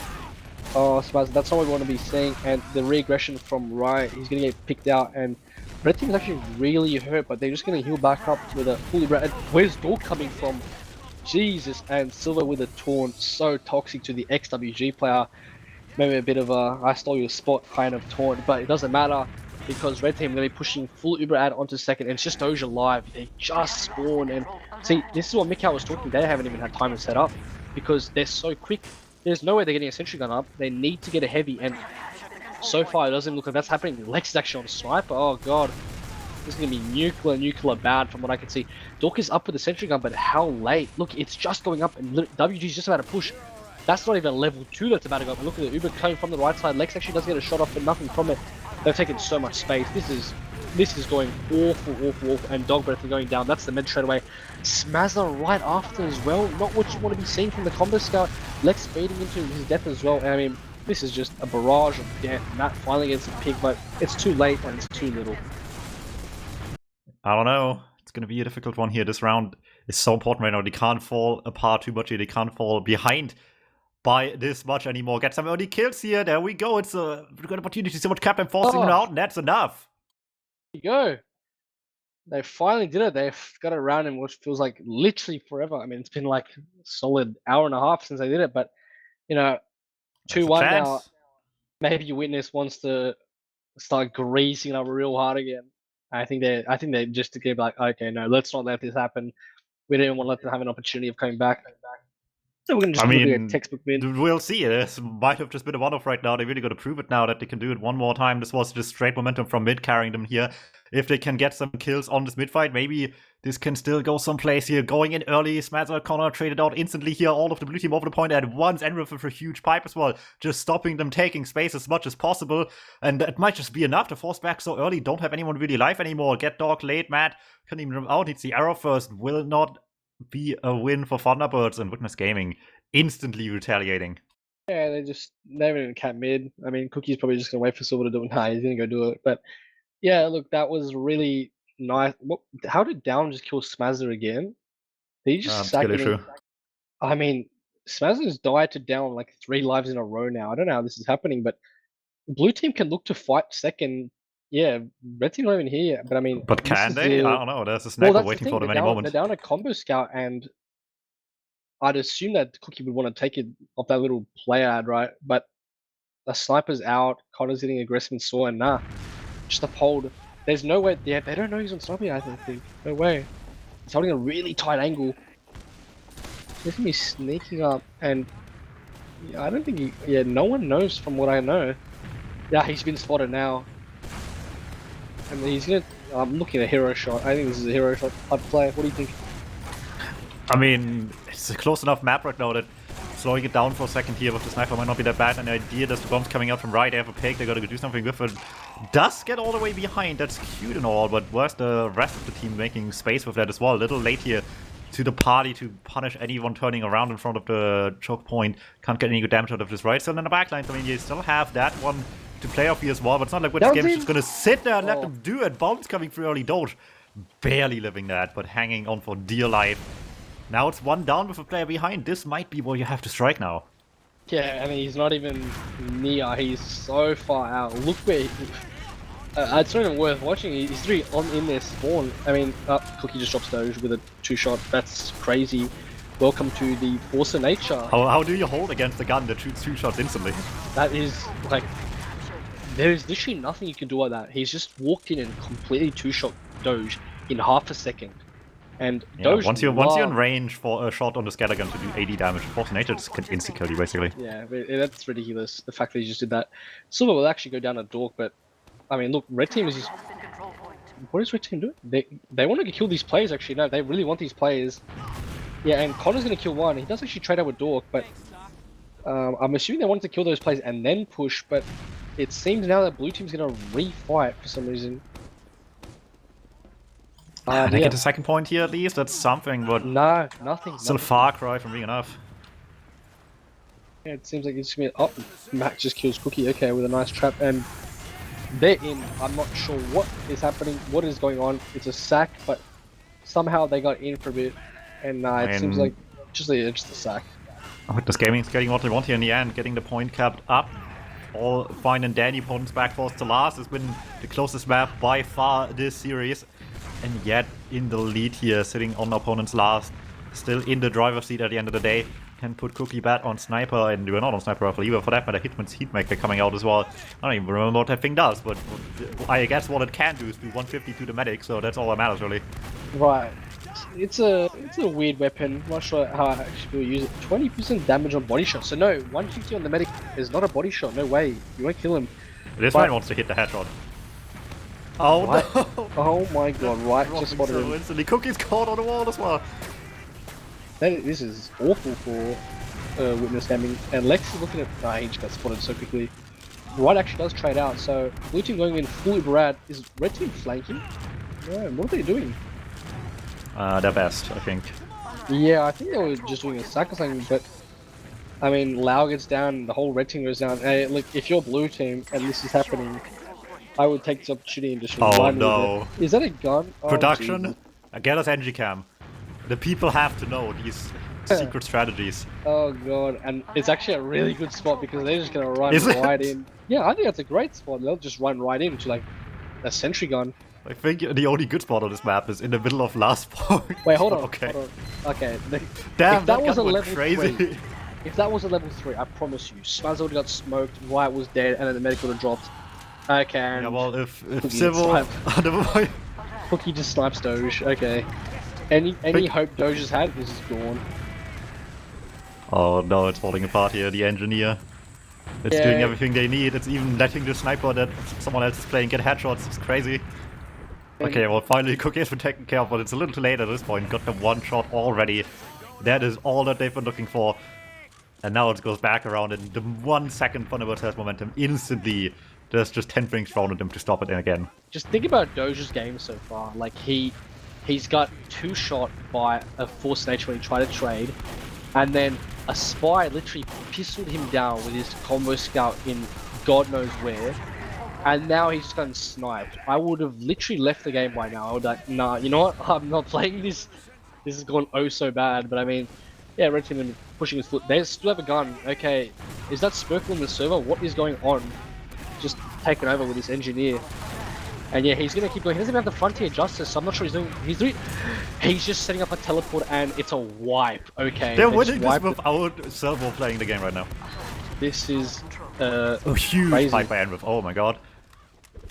oh, Smazza, that's not what we want to be seeing. And the re-aggression from Riot, he's going to get picked out. And Red team is actually really hurt, but they're just going to heal back up with a fully red. Where's Dork coming from? Jesus, and Silver with a taunt. So toxic to the XWG player. Maybe a bit of a I stole your spot kind of taunt, but it doesn't matter because red team are going to be pushing full Uber ad onto second, and it's just Doge alive. They just spawn, and see, this is what Mikcow was talking. They haven't even had time to set up because they're so quick. There's no way they're getting a sentry gun up. They need to get a heavy, and so far it doesn't look like that's happening. Lex is actually on sniper. Oh god, this is going to be nuclear bad from what I can see. Dork is up with the sentry gun, but how late? Look, it's just going up, and WG is just about to push. That's not even level 2 that's about to go up. Look at the Uber coming from the right side. Lex actually does get a shot off, but nothing from it. They've taken so much space. This is going awful, and Dog Breath is going down. That's the mid straight away. Smazza right after as well. Not what you want to be seeing from the combo scout. Lex fading into his death as well. And I mean, this is just a barrage of death. Matt finally gets a pick, but it's too late and it's too little. I don't know. It's going to be a difficult one here. This round is so important right now. They can't fall apart too much here. They can't fall behind by this much anymore. Get some early kills here. There we go. It's a good opportunity. So much cap and forcing them out, and that's enough. There you go. They finally did it. They've got it around in what feels like literally forever. I mean, it's been like a solid hour and a half since they did it, but you know, 2-1 now. Maybe Witness wants to start greasing up real hard again. I think they just to give like, okay, no, let's not let this happen. We didn't want to let them have an opportunity of coming back. So we're going to just do a textbook win. We'll see. This might have just been a one-off right now. They really got to prove it now that they can do it one more time. This was just straight momentum from mid carrying them here. If they can get some kills on this mid fight, maybe this can still go someplace here. Going in early, Smazza, Connor traded out instantly here. All of the blue team over the point at once. And with a huge pipe as well. Just stopping them taking space as much as possible. And it might just be enough to force back so early. Don't have anyone really alive anymore. Get Dog late, Matt. Couldn't even run out. Needs the arrow first. Will not be a win for Thunderbirds, and Witness Gaming instantly retaliating. Yeah, they haven't even cat mid. I mean, Cookie's probably just gonna wait for Silver to do it. Nah, he's gonna go do it. But yeah, look, that was really nice. How did Down just kill Smazzer again? Did he just sack Skill it? issue. I mean, Smazzer's died to Down like 3 lives in a row now. I don't know how this is happening, but blue team can look to fight second. Yeah, red team not even here yet. But I mean, But this can is they? the- I don't know. There's a Well, sniper that's the waiting thing. for them any moment. They're down a combo scout, and I'd assume that Cookie would want to take it off that little play ad, right? But the sniper's out. Connor's getting aggressive and saw, and nah, just uphold. There's no way. Yeah, they don't know he's on sniper yet, I don't think. No way. He's holding a really tight angle. He's gonna be sneaking up, and yeah, I don't think he. Yeah, no one knows from what I know. Yeah, he's been spotted now, and he's gonna. I'm looking at a hero shot. I think this is a hero shot type play. What do you think? I mean, it's a close enough map right now that slowing it down for a second here with the sniper might not be that bad. And the idea that the bomb's coming out from right, they have a pick, they gotta do something with it. Does get all the way behind, that's cute and all, but where's the rest of the team making space with that as well? A little late here to the party to punish anyone turning around in front of the choke point. Can't get any good damage out of this, right? Still in the backline, I mean, you still have that one to play off here as well, but it's not like this game is just gonna sit there and let them do it. Bombs coming through early, Doge barely living that, but hanging on for dear life. Now it's one down with a player behind. This might be where you have to strike now. Yeah, I mean, he's not even near. He's so far out. Look where. It's not even worth watching. He's really in their spawn. I mean, Cookie just drops Doge with a 2-shot. That's crazy. Welcome to the force of nature. How do you hold against a gun that shoots 2 shots instantly? That is like. There's literally nothing you can do like that. He's just walked in and completely 2-shot Doge in half a second. And yeah, once you're in range for a shot on the scatter gun to do 80 damage, force of nature just can insta-kill you basically. Yeah, that's ridiculous. The fact that he just did that. Silver will actually go down a dork, but I mean, look, red team is just. What is red team doing? They want to kill these players. Actually, no, they really want these players. Yeah, and Connor's gonna kill one. He does actually trade out with Dork, but I'm assuming they wanted to kill those players and then push. But it seems now that blue team's gonna refight for some reason. They get a second point here at least. That's something, but no, nothing. Still a far cry from being enough. Yeah, it seems like it's gonna be. Oh, Matt just kills Cookie. Okay, with a nice trap, and they're in. I'm not sure what is happening, what is going on. It's a sack, but somehow they got in for a bit, and it seems like just a sack. This gaming's getting what they want here in the end, getting the point capped up. All fine and dandy. Opponents back force to last has been the closest map by far this series. And yet in the lead here, sitting on the opponent's last, still in the driver's seat at the end of the day. Can put Cookie back on Sniper, and we're not on Sniper Rifle either, for that matter. Hitman's Heatmaker coming out as well. I don't even remember what that thing does, but I guess what it can do is do 150 to the medic, so that's all that matters really. Right. It's a weird weapon. I'm not sure how actually people use it. 20% damage on body shot. So no, 150 on the medic is not a body shot. No way. You won't kill him. This man wants to hit the headshot. Oh no! Oh my god, right, just spotted him. Instantly. Cookie's caught on the wall as well. This is awful for Witness Gaming. And Lex is looking at... Nah, he just got spotted so quickly. White actually does trade out, so blue team going in fully Brad. Is red team flanking? No, what are they doing? Their best, I think. Yeah, I think they were just doing a sack or something, but... I mean, Lau gets down, the whole red team goes down. Hey, look, if you're blue team and this is happening... I would take this opportunity and just run with it. Is that a gun? Production? Get us NG cam. The people have to know these secret strategies. Oh god, and it's actually a really good spot because they're just gonna run right in. Yeah, I think that's a great spot. They'll just run right into like a sentry gun. I think the only good spot on this map is in the middle of last point. Wait, hold on. Okay. Hold on. Okay. Damn, if that was a level crazy. 3, if that was a level 3, I promise you, Smaz would have got smoked, White was dead, and then the medic would have dropped. Okay. Yeah, well, if Civil, never mind. Cookie just snipes Doge. Okay. Any hope Doge has had is gone. Oh no, it's falling apart here. The engineer, it's doing everything they need. It's even letting the sniper that someone else is playing get headshots. It's crazy. Okay, well, finally Cookie has been taken care of, but it's a little too late at this point. Got the one shot already. That is all that they've been looking for. And now it goes back around, and the 1 second Thunderbirds has momentum instantly. There's just 10 things thrown at him to stop it in again. Just think about Doge's game so far. Like, he's got 2 shot by a force nature when he tried to trade. And then a spy literally pistoled him down with his combo scout in God knows where. And now he's just gotten sniped. I would have literally left the game by now. I would like, nah, you know what? I'm not playing this. This has gone oh so bad. But I mean, yeah, Red Team been pushing his foot. They still have a gun. Okay, is that Smirkle in the server? What is going on? Just taken over with this engineer. And yeah, he's gonna keep going. He doesn't even have the frontier justice, so I'm not sure he's just setting up a teleport and it's a wipe. Okay. They're winning this without Servo playing the game right now. This is a huge crazy. fight by Enriv. Oh my god.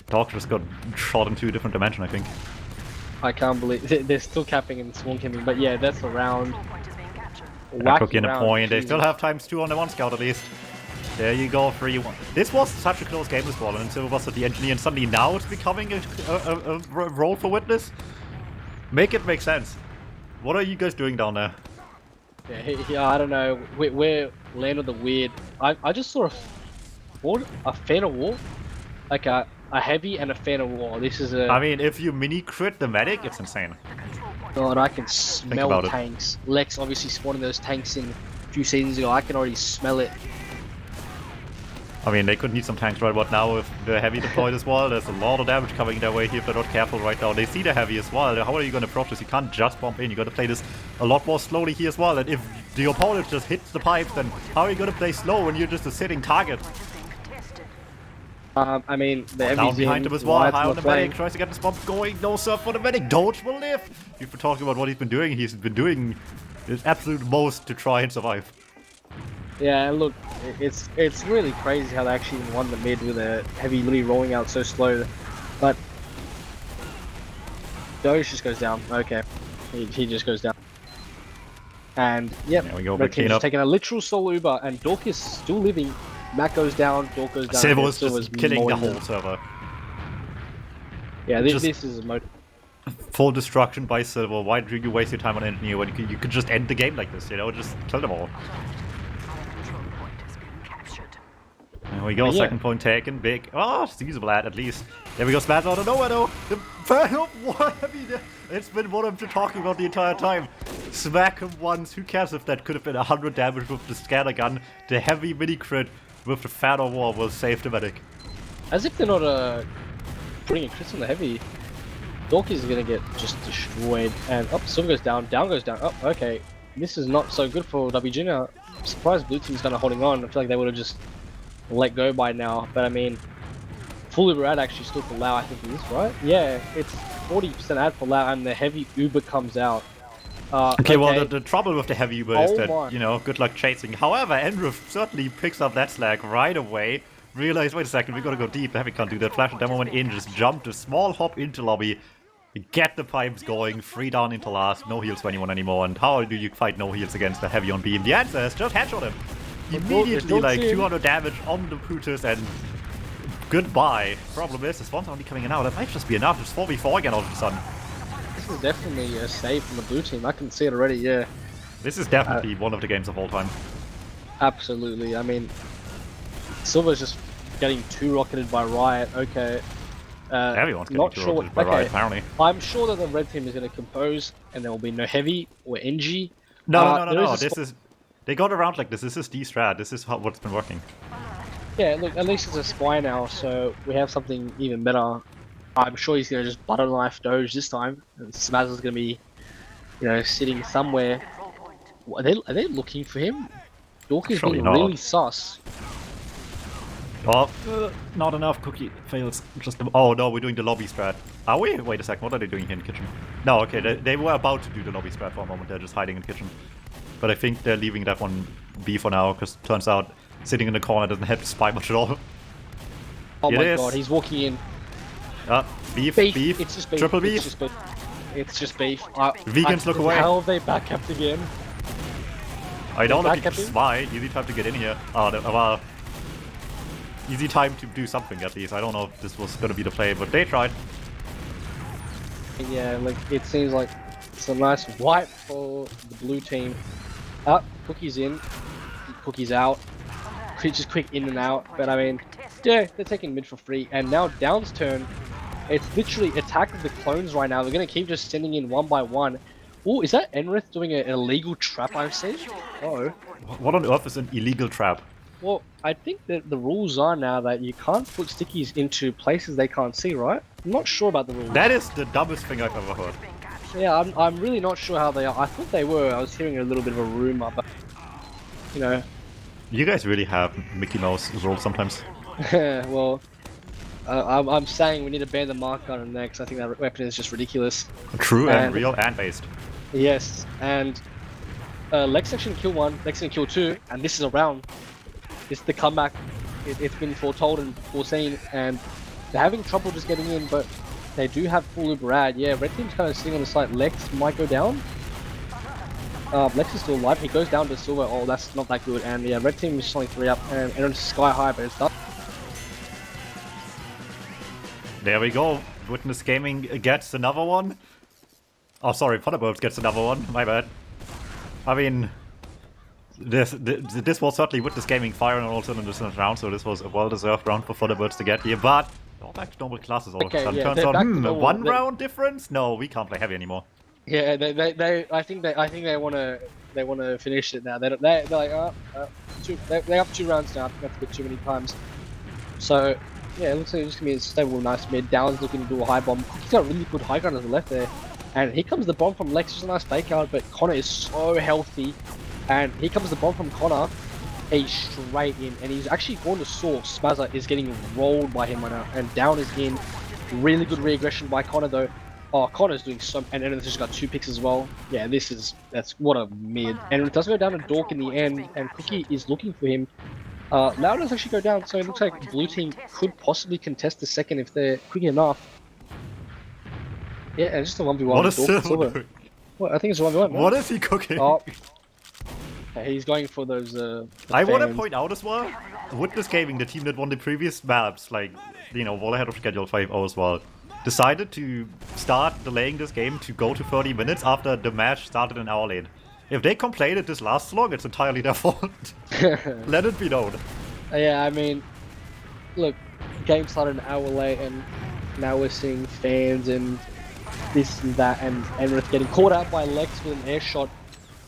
Dog just got shot into a different dimension, I think. I can't believe they're still capping and swarm camping, but yeah, that's the round. Cookie in a point. They still have ×2 on the 1 scout at least. There you go, 3-1. This was such a close game as well, and Silver was at the engineer, and suddenly now it's becoming a role for Witness. Make it make sense. What are you guys doing down there? Yeah, I don't know. We're Land of the Weird. I just saw a fan of war, like a heavy and a fan of war. This is a. I mean, if you mini crit the medic, it's insane. God, I can smell tanks. Lex obviously spawning those tanks in a few seasons ago. I can already smell it. I mean, they could need some tanks right about now with the heavy deployed as well. There's a lot of damage coming their way here if they're not careful right now. They see the heavy as well. How are you going to approach this? You can't just bump in. You got to play this a lot more slowly here as well. And if the opponent just hits the pipes, then how are you going to play slow when you're just a sitting target? I mean, the heavy's down behind him as well. High on the medic, tries to get this bomb going. No surf for the medic. Doge will live. If we're talking about what he's been doing his absolute most to try and survive. Yeah, look, it's really crazy how they actually won the mid with a heavy literally rolling out so slow. But Doge just goes down. Okay, he just goes down. And yep, there we go. Red Team is taking a literal solo Uber, and Dork is still living. Mac goes down, Dork goes down. Silver was just killing the whole server. Yeah, this is a mode. Full destruction by Silver. Why do you waste your time on engineer when you could just end the game like this? You know, just kill them all. There we go, yeah. Second point taken, big. Oh, it's usable at least. There we go, Spaz out of nowhere though. What? I mean, it's been what I've been talking about the entire time. Smack him once, who cares if that could have been 100 damage with the scatter gun. The heavy mini crit with the Fan of War will save the medic. As if they're not putting a crit on the heavy. Dork is gonna get just destroyed. And up, Silver goes down, down goes down. Oh, okay. This is not so good for WG now. I'm surprised Blue Team's kind of holding on. I feel like they would have just let go by now, but I mean, full Uber ad actually still for Lau, I think it is, right? Yeah, it's 40% ad for Lau, and the heavy Uber comes out. Okay, well, the trouble with the heavy Uber is that, you know, good luck chasing. However, Enriv certainly picks up that slack right away. Realize, wait a second, we gotta go deep. The heavy can't do that. Flash at that moment in, just jump a small hop into lobby, get the pipes going, 3 down into last, no heals for anyone anymore. And how do you fight no heals against the heavy on beam? The answer is just headshot him. Immediately, like 200 damage on the Putus and goodbye. Problem is, the spawn's only coming in now. That might just be enough. It's 4v4 again all of a sudden. This is definitely a save from the Blue Team. I can see it already, yeah. This is definitely one of the games of all time. Absolutely. I mean, Silver's just getting 2-rocketed by Riot. Okay. Everyone's getting 2-rocketed by Riot, apparently. I'm sure that the Red Team is going to compose and there will be no heavy or NG. No. They got around like this. This is D-strat. This is what's been working. Yeah, look, at least it's a spy now, so we have something even better. I'm sure he's going to just butter knife Doge this time. And Smaz is going to be, you know, sitting somewhere. Are they looking for him? Dork is being really sus. Oh, not enough. Cookie fails. Oh no, we're doing the lobby strat. Are we? Wait a second. What are they doing here in the kitchen? No, okay. They were about to do the lobby strat for a moment. They're just hiding in the kitchen. But I think they're leaving that one be for now, because it turns out sitting in the corner doesn't have to spy much at all. Oh my god, he's walking in. Beef. It's just beef. Triple beef. It's just beef. Vegans look away. How have they backcapped again? I don't know if you can spy. Easy time to get in here. Well, easy time to do something at least. I don't know if this was going to be the play, but they tried. Yeah, like it seems like it's a nice wipe for the Blue Team. Cookie's in, Cookie's out. Just quick in and out, but I mean, yeah, they're taking mid for free. And now Down's turn. It's literally attack of the clones right now. They're gonna keep just sending in one by one. Oh, is that Enrith doing an illegal trap I've seen? Oh. What on earth is an illegal trap? Well, I think that the rules are now that you can't put stickies into places they can't see, right? I'm not sure about the rules. That is the dumbest thing I've ever heard. Yeah, I'm really not sure how they are. I thought they were. I was hearing a little bit of a rumor, but you know. You guys really have Mickey Mouse rules sometimes. Well, I'm saying we need to ban the mark gun in there because I think that weapon is just ridiculous. True and real and based. Yes, and Lex actually kill 1, Lex can kill 2, and this is a round. This is the comeback. It's been foretold and foreseen, and they're having trouble just getting in, but they do have full Uber ad. Yeah, red team's kind of sitting on the side. Lex might go down. Lex is still alive. He goes down to silver. Oh, that's not that good. And yeah, red team is only 3 up, and it's sky high, but it's done. There we go. Witness Gaming gets another one. Oh, sorry, Thunderbirds gets another one. My bad. I mean, this was certainly Witness Gaming firing on all cylinders in this round, so this was a well-deserved round for Thunderbirds to get here. But all back to normal classes all of a sudden. Yeah, Turns out, one round difference? No, we can't play heavy anymore. Yeah, I think they want to finish it now. They're like, they're up 2 rounds now. I think that's a bit too many times. So yeah, it looks like it's gonna be a stable, nice mid. Down's looking to do a high bomb. He's got a really good high ground on the left there, and here comes the bomb from Lex. Just a nice fake out, but Connor is so healthy, and here comes the bomb from Connor. He's straight in, and he's actually going to source. Smazza is getting rolled by him right now, and down is in. Really good re-aggression by Connor though. Oh, Connor's doing so, and Enrith just got 2 picks as well. Yeah, that's what a mid. And it does go down to Dork in the end, and Cookie is looking for him. Loud does actually go down, so it looks like blue team could possibly contest the second if they're quick enough. Yeah, and just a 1v1. What is Silver doing? Well, I think it's a 1v1. What is he cooking? Oh. He's going for those. I want to point out as well, Witness Gaming, the team that won the previous maps, like, you know, well ahead of schedule 5-0 as well, decided to start delaying this game to go to 30 minutes after the match started an hour late. If they complain that this lasts long, it's entirely their fault. Let it be known. Yeah, I mean, look, game started an hour late, and now we're seeing fans and this and that, and Enrith getting caught out by Lex with an air shot.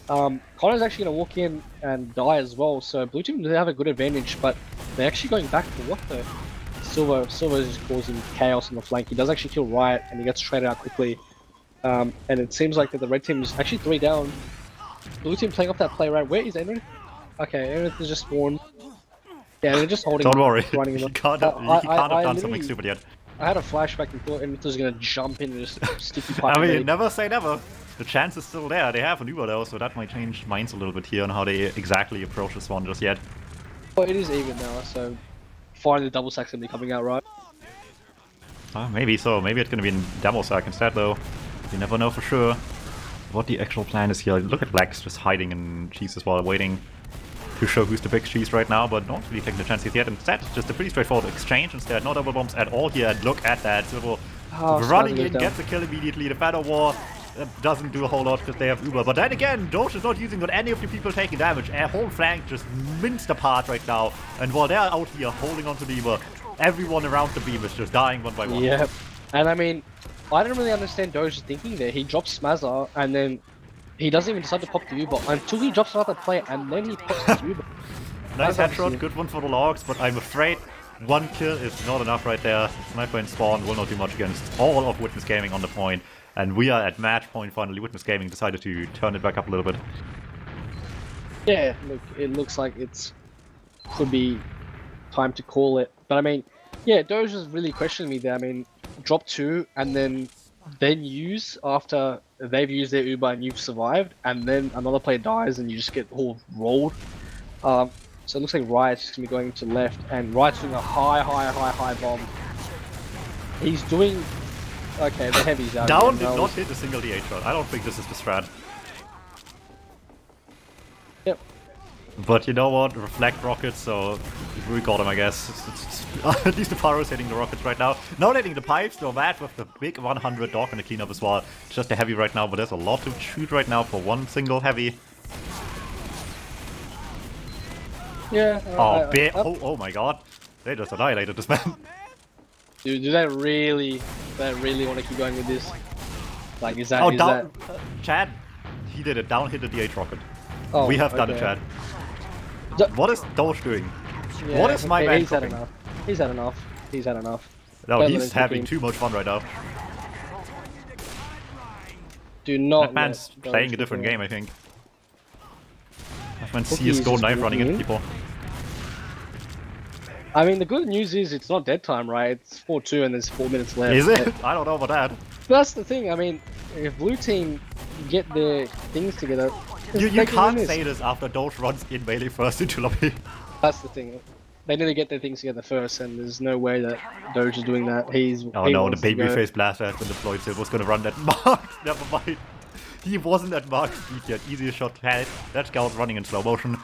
Connor's actually going to walk in and die as well, so blue team, they have a good advantage, but they're actually going back for what though? Silver is just causing chaos on the flank. He does actually kill Riot, and he gets traded out quickly. And it seems like that the red team is actually 3 down. Blue team playing off that play right. Where is Enrith? Okay, Enrith is just spawned. Yeah, they're just holding. Don't worry, running he can't have done something stupid yet. I had a flashback and thought Enrith was going to jump in and just sticky pipe. I mean, never say never. The chance is still there. They have an Uber though, so that might change minds a little bit here on how they exactly approach this one just yet. Well, it is even now, so finally the double sack's going to be coming out, right? Maybe so. Maybe it's going to be in demo sack instead though. You never know for sure what the actual plan is here. Look at Lex just hiding in cheeses while waiting to show who's the big cheese right now, but not really taking the chances yet. Instead, just a pretty straightforward exchange instead. No double bombs at all here. And look at that. Silver running in, gets a kill immediately. The Battle War doesn't do a whole lot because they have Uber. But then again, Doge is not using on any of the people taking damage. A whole flank just minced apart right now. And while they're out here holding onto the Uber, everyone around the beam is just dying one by one. Yep. And I mean, I don't really understand Doge's thinking there. He drops Smazza, and then he doesn't even decide to pop the Uber until he drops another player, and then he pops the Uber. Nice headshot, good one for the logs, but I'm afraid 1 kill is not enough right there. Sniper and Spawn will not do much against all of Witness Gaming on the point. And we are at match point finally. Witness Gaming decided to turn it back up a little bit. Yeah, look, it looks like could be time to call it. But I mean, yeah, Doge is really questioning me there. I mean, drop 2 and then use after they've used their Uber and you've survived, and then another player dies and you just get all rolled. So it looks like Riot's just gonna be going to left, and Riot's doing a high bomb. He's doing okay. The heavy's out. Down did not hit a single DH shot. I don't think this is the strat. Yep. But you know what? Reflect rockets, so we got him, I guess. At least the Pyro's hitting the rockets right now. Not hitting the pipes, though that with the big 100 dog and the cleanup as well. It's just a heavy right now, but there's a lot to shoot right now for one single heavy. Yeah. Oh my god. They just annihilated this man. Dude, do they really want to keep going with this? Like, is that... Chad, He did it. Down hit the DH rocket. Oh, We have done it, okay. Chad. D- What is Doge doing? Yeah, What is my man he's had cooking? enough. He's had enough. He's had enough. No, Don't let he's him having cook too much fun right now. Do not. That man's let playing a Doge different cook game, I think. That man Cookie sees is gold just knife running into walking in. people. I mean, the good news is it's not dead time, right? It's 4-2 and there's 4 minutes left. Is it? I don't know about that. That's the thing. I mean, if blue team get their things together, You they can win can't say this after Doge runs in melee first into lobby. That's the thing. They need to get their things together first, and there's no way that Doge is doing that. Oh he no, the wants to go. babyface blaster has been deployed, so it was gonna run that mark. Never mind. He wasn't at mark speed yet. Easiest shot had. That scout running in slow motion.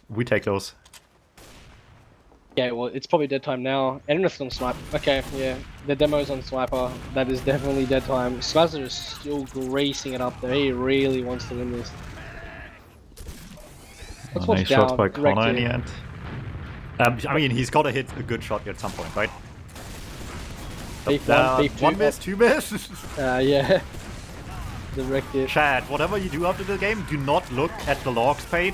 We take those. Yeah, well, it's probably dead time now. And if it's on snipe. Okay, yeah. The demo's on sniper. That is definitely dead time. Smazzer is still greasing it up there. He really wants to win this. Let's watch Nice down. shots by direct Connor in the hit. end. I mean, he's gotta hit a good shot at some point, right? Beef one, beef two. One miss, two miss. Yeah. Direct hit. Chad, whatever you do after the game, do not look at the logs page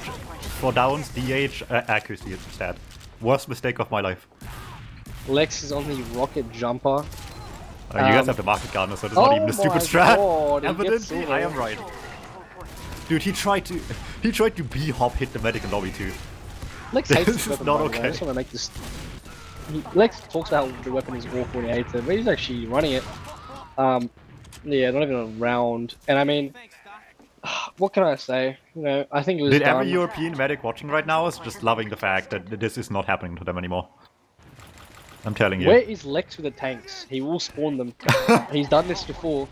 for downs, DH, accuracy instead. Worst mistake of my life. Lex is on the rocket jumper. You guys have the market gardener, so it's not even a stupid strat. God, he gets Evidently, silver. I am right. Dude, he tried to B-hop hit the medic in lobby too. Lex hates This this is weapon, not by the way. I okay. just want to make this. Lex talks about how the weapon is awful and he hates it, but he's actually running it. Yeah, not even a round. And I mean, what can I say? You know, I think it was Dude, done. every European medic watching right now is just loving the fact that this is not happening to them anymore. I'm telling you. Where is Lex with the tanks? He will spawn them. He's done this before.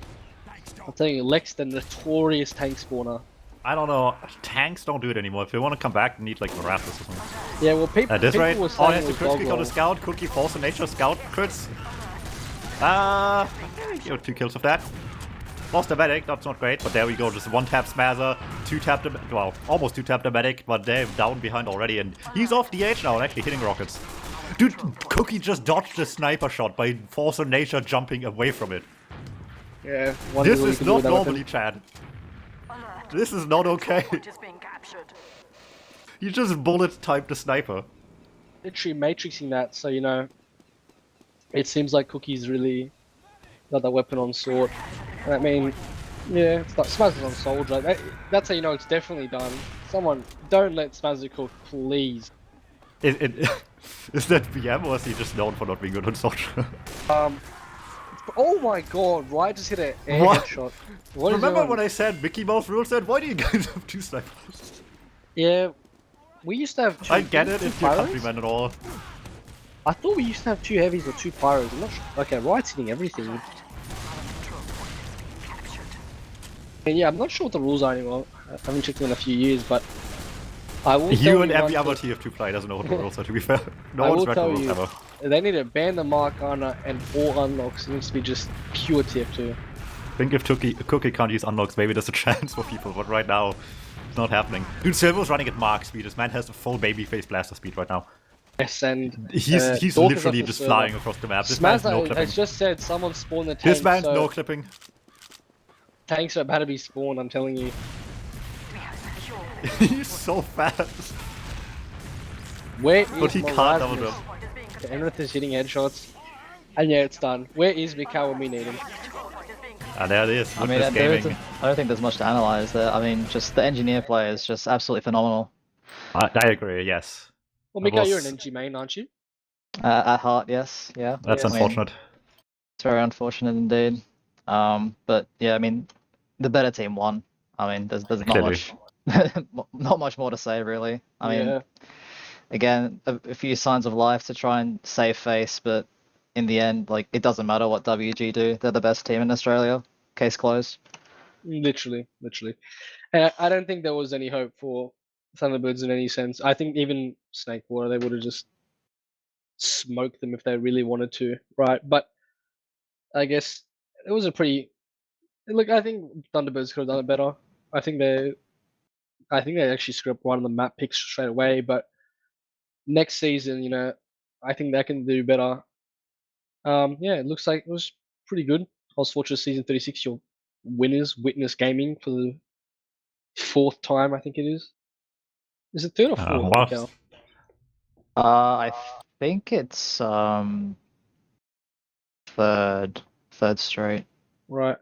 I'm telling you, Lex, the notorious tank spawner. I don't know. Tanks don't do it anymore. If they want to come back, they need like Marathas or something. Yeah, well, people, At this people rate, were oh, saying there's it the was crit dog kick on the roll. scout. Cookie false in nature. Scout crits. You 2 kills of that. Lost the medic, that's not great, but there we go. Just 1-tap Smazzer, 2-tap the, well, almost 2-tap the medic, but they're down behind already, and he's off DH now and actually hitting rockets. Dude, Cookie just dodged a sniper shot by force of nature jumping away from it. Yeah, This is not normally, Chad. This is not okay. You just bullet typed the sniper. Literally matrixing that, so you know, it seems like Cookie's really got that weapon on sword. I mean, yeah, it's like Smazzer's on soldier. That's how you know it's definitely done. Someone, don't let Smazzer cook, please. Is that BM or is he just known for not being good on soldier? Oh my god, Riot just hit an air What? headshot. What is Remember going on? when I said Mickey Mouse rule said, why do you guys have 2 snipers? Yeah, we used to have 2. I get it two if you're pyros? countrymen and all. I thought we used to have 2 heavies or 2 pyros. I'm not sure. Okay, Riot's hitting everything. And yeah, I'm not sure what the rules are anymore. I haven't checked them in a few years, but I will tell You and every one other thing. TF2 player doesn't know what the rules are, to be fair. No I one's will read the tell rules you, ever. they need to ban the Markana and all unlocks. It needs to be just pure TF2. I think if Cookie can't use unlocks, maybe there's a chance for people, but right now, it's not happening. Dude, Silver's running at mark speed. This man has a full babyface blaster speed right now. Yes, and He's Dork is literally up the just server. flying across the map. This man's no Smazzer clipping. has just said someone spawned the tank. This man's so no clipping. tanks are about to be spawned, I'm telling you. He's so fast. Where is But he can't double Miraculous? jump. The Enrith is hitting headshots. And yeah, it's done. Where is Mikcow when we need him? And there it is. I mean, Witness gaming. I don't think there's much to analyze there. I mean, just the engineer play is just absolutely phenomenal. I agree, yes. Well, It Mikcow, you're an was- NG main, aren't you? At heart, yes, yeah. That's Yes. I mean, unfortunate. it's very unfortunate indeed. But yeah, I mean, the better team won. I mean, there's not Clearly. much, not much more to say really. I yeah. mean, again, a few signs of life to try and save face, but in the end, like, it doesn't matter what WG do. They're the best team in Australia. Case closed. Literally. I don't think there was any hope for Thunderbirds in any sense. I think even Snakewater, they would have just smoked them if they really wanted to, right? But I guess it was a pretty. Look, I think Thunderbirds could have done it better. I think they actually screwed up one of the map picks straight away. But next season, you know, I think they can do better. Yeah, it looks like it was pretty good. ozfortress season 36, your winners, Witness Gaming for the 4th time, I think it is. Is it 3rd or 4th, Well, Mikcow? I think it's third straight. Right.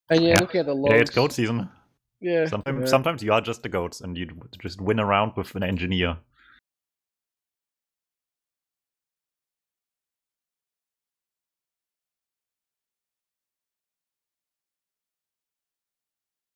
And yeah, looking at the logs. yeah, it's goat season. Yeah. Sometimes you are just the goats, and you just win around with an engineer.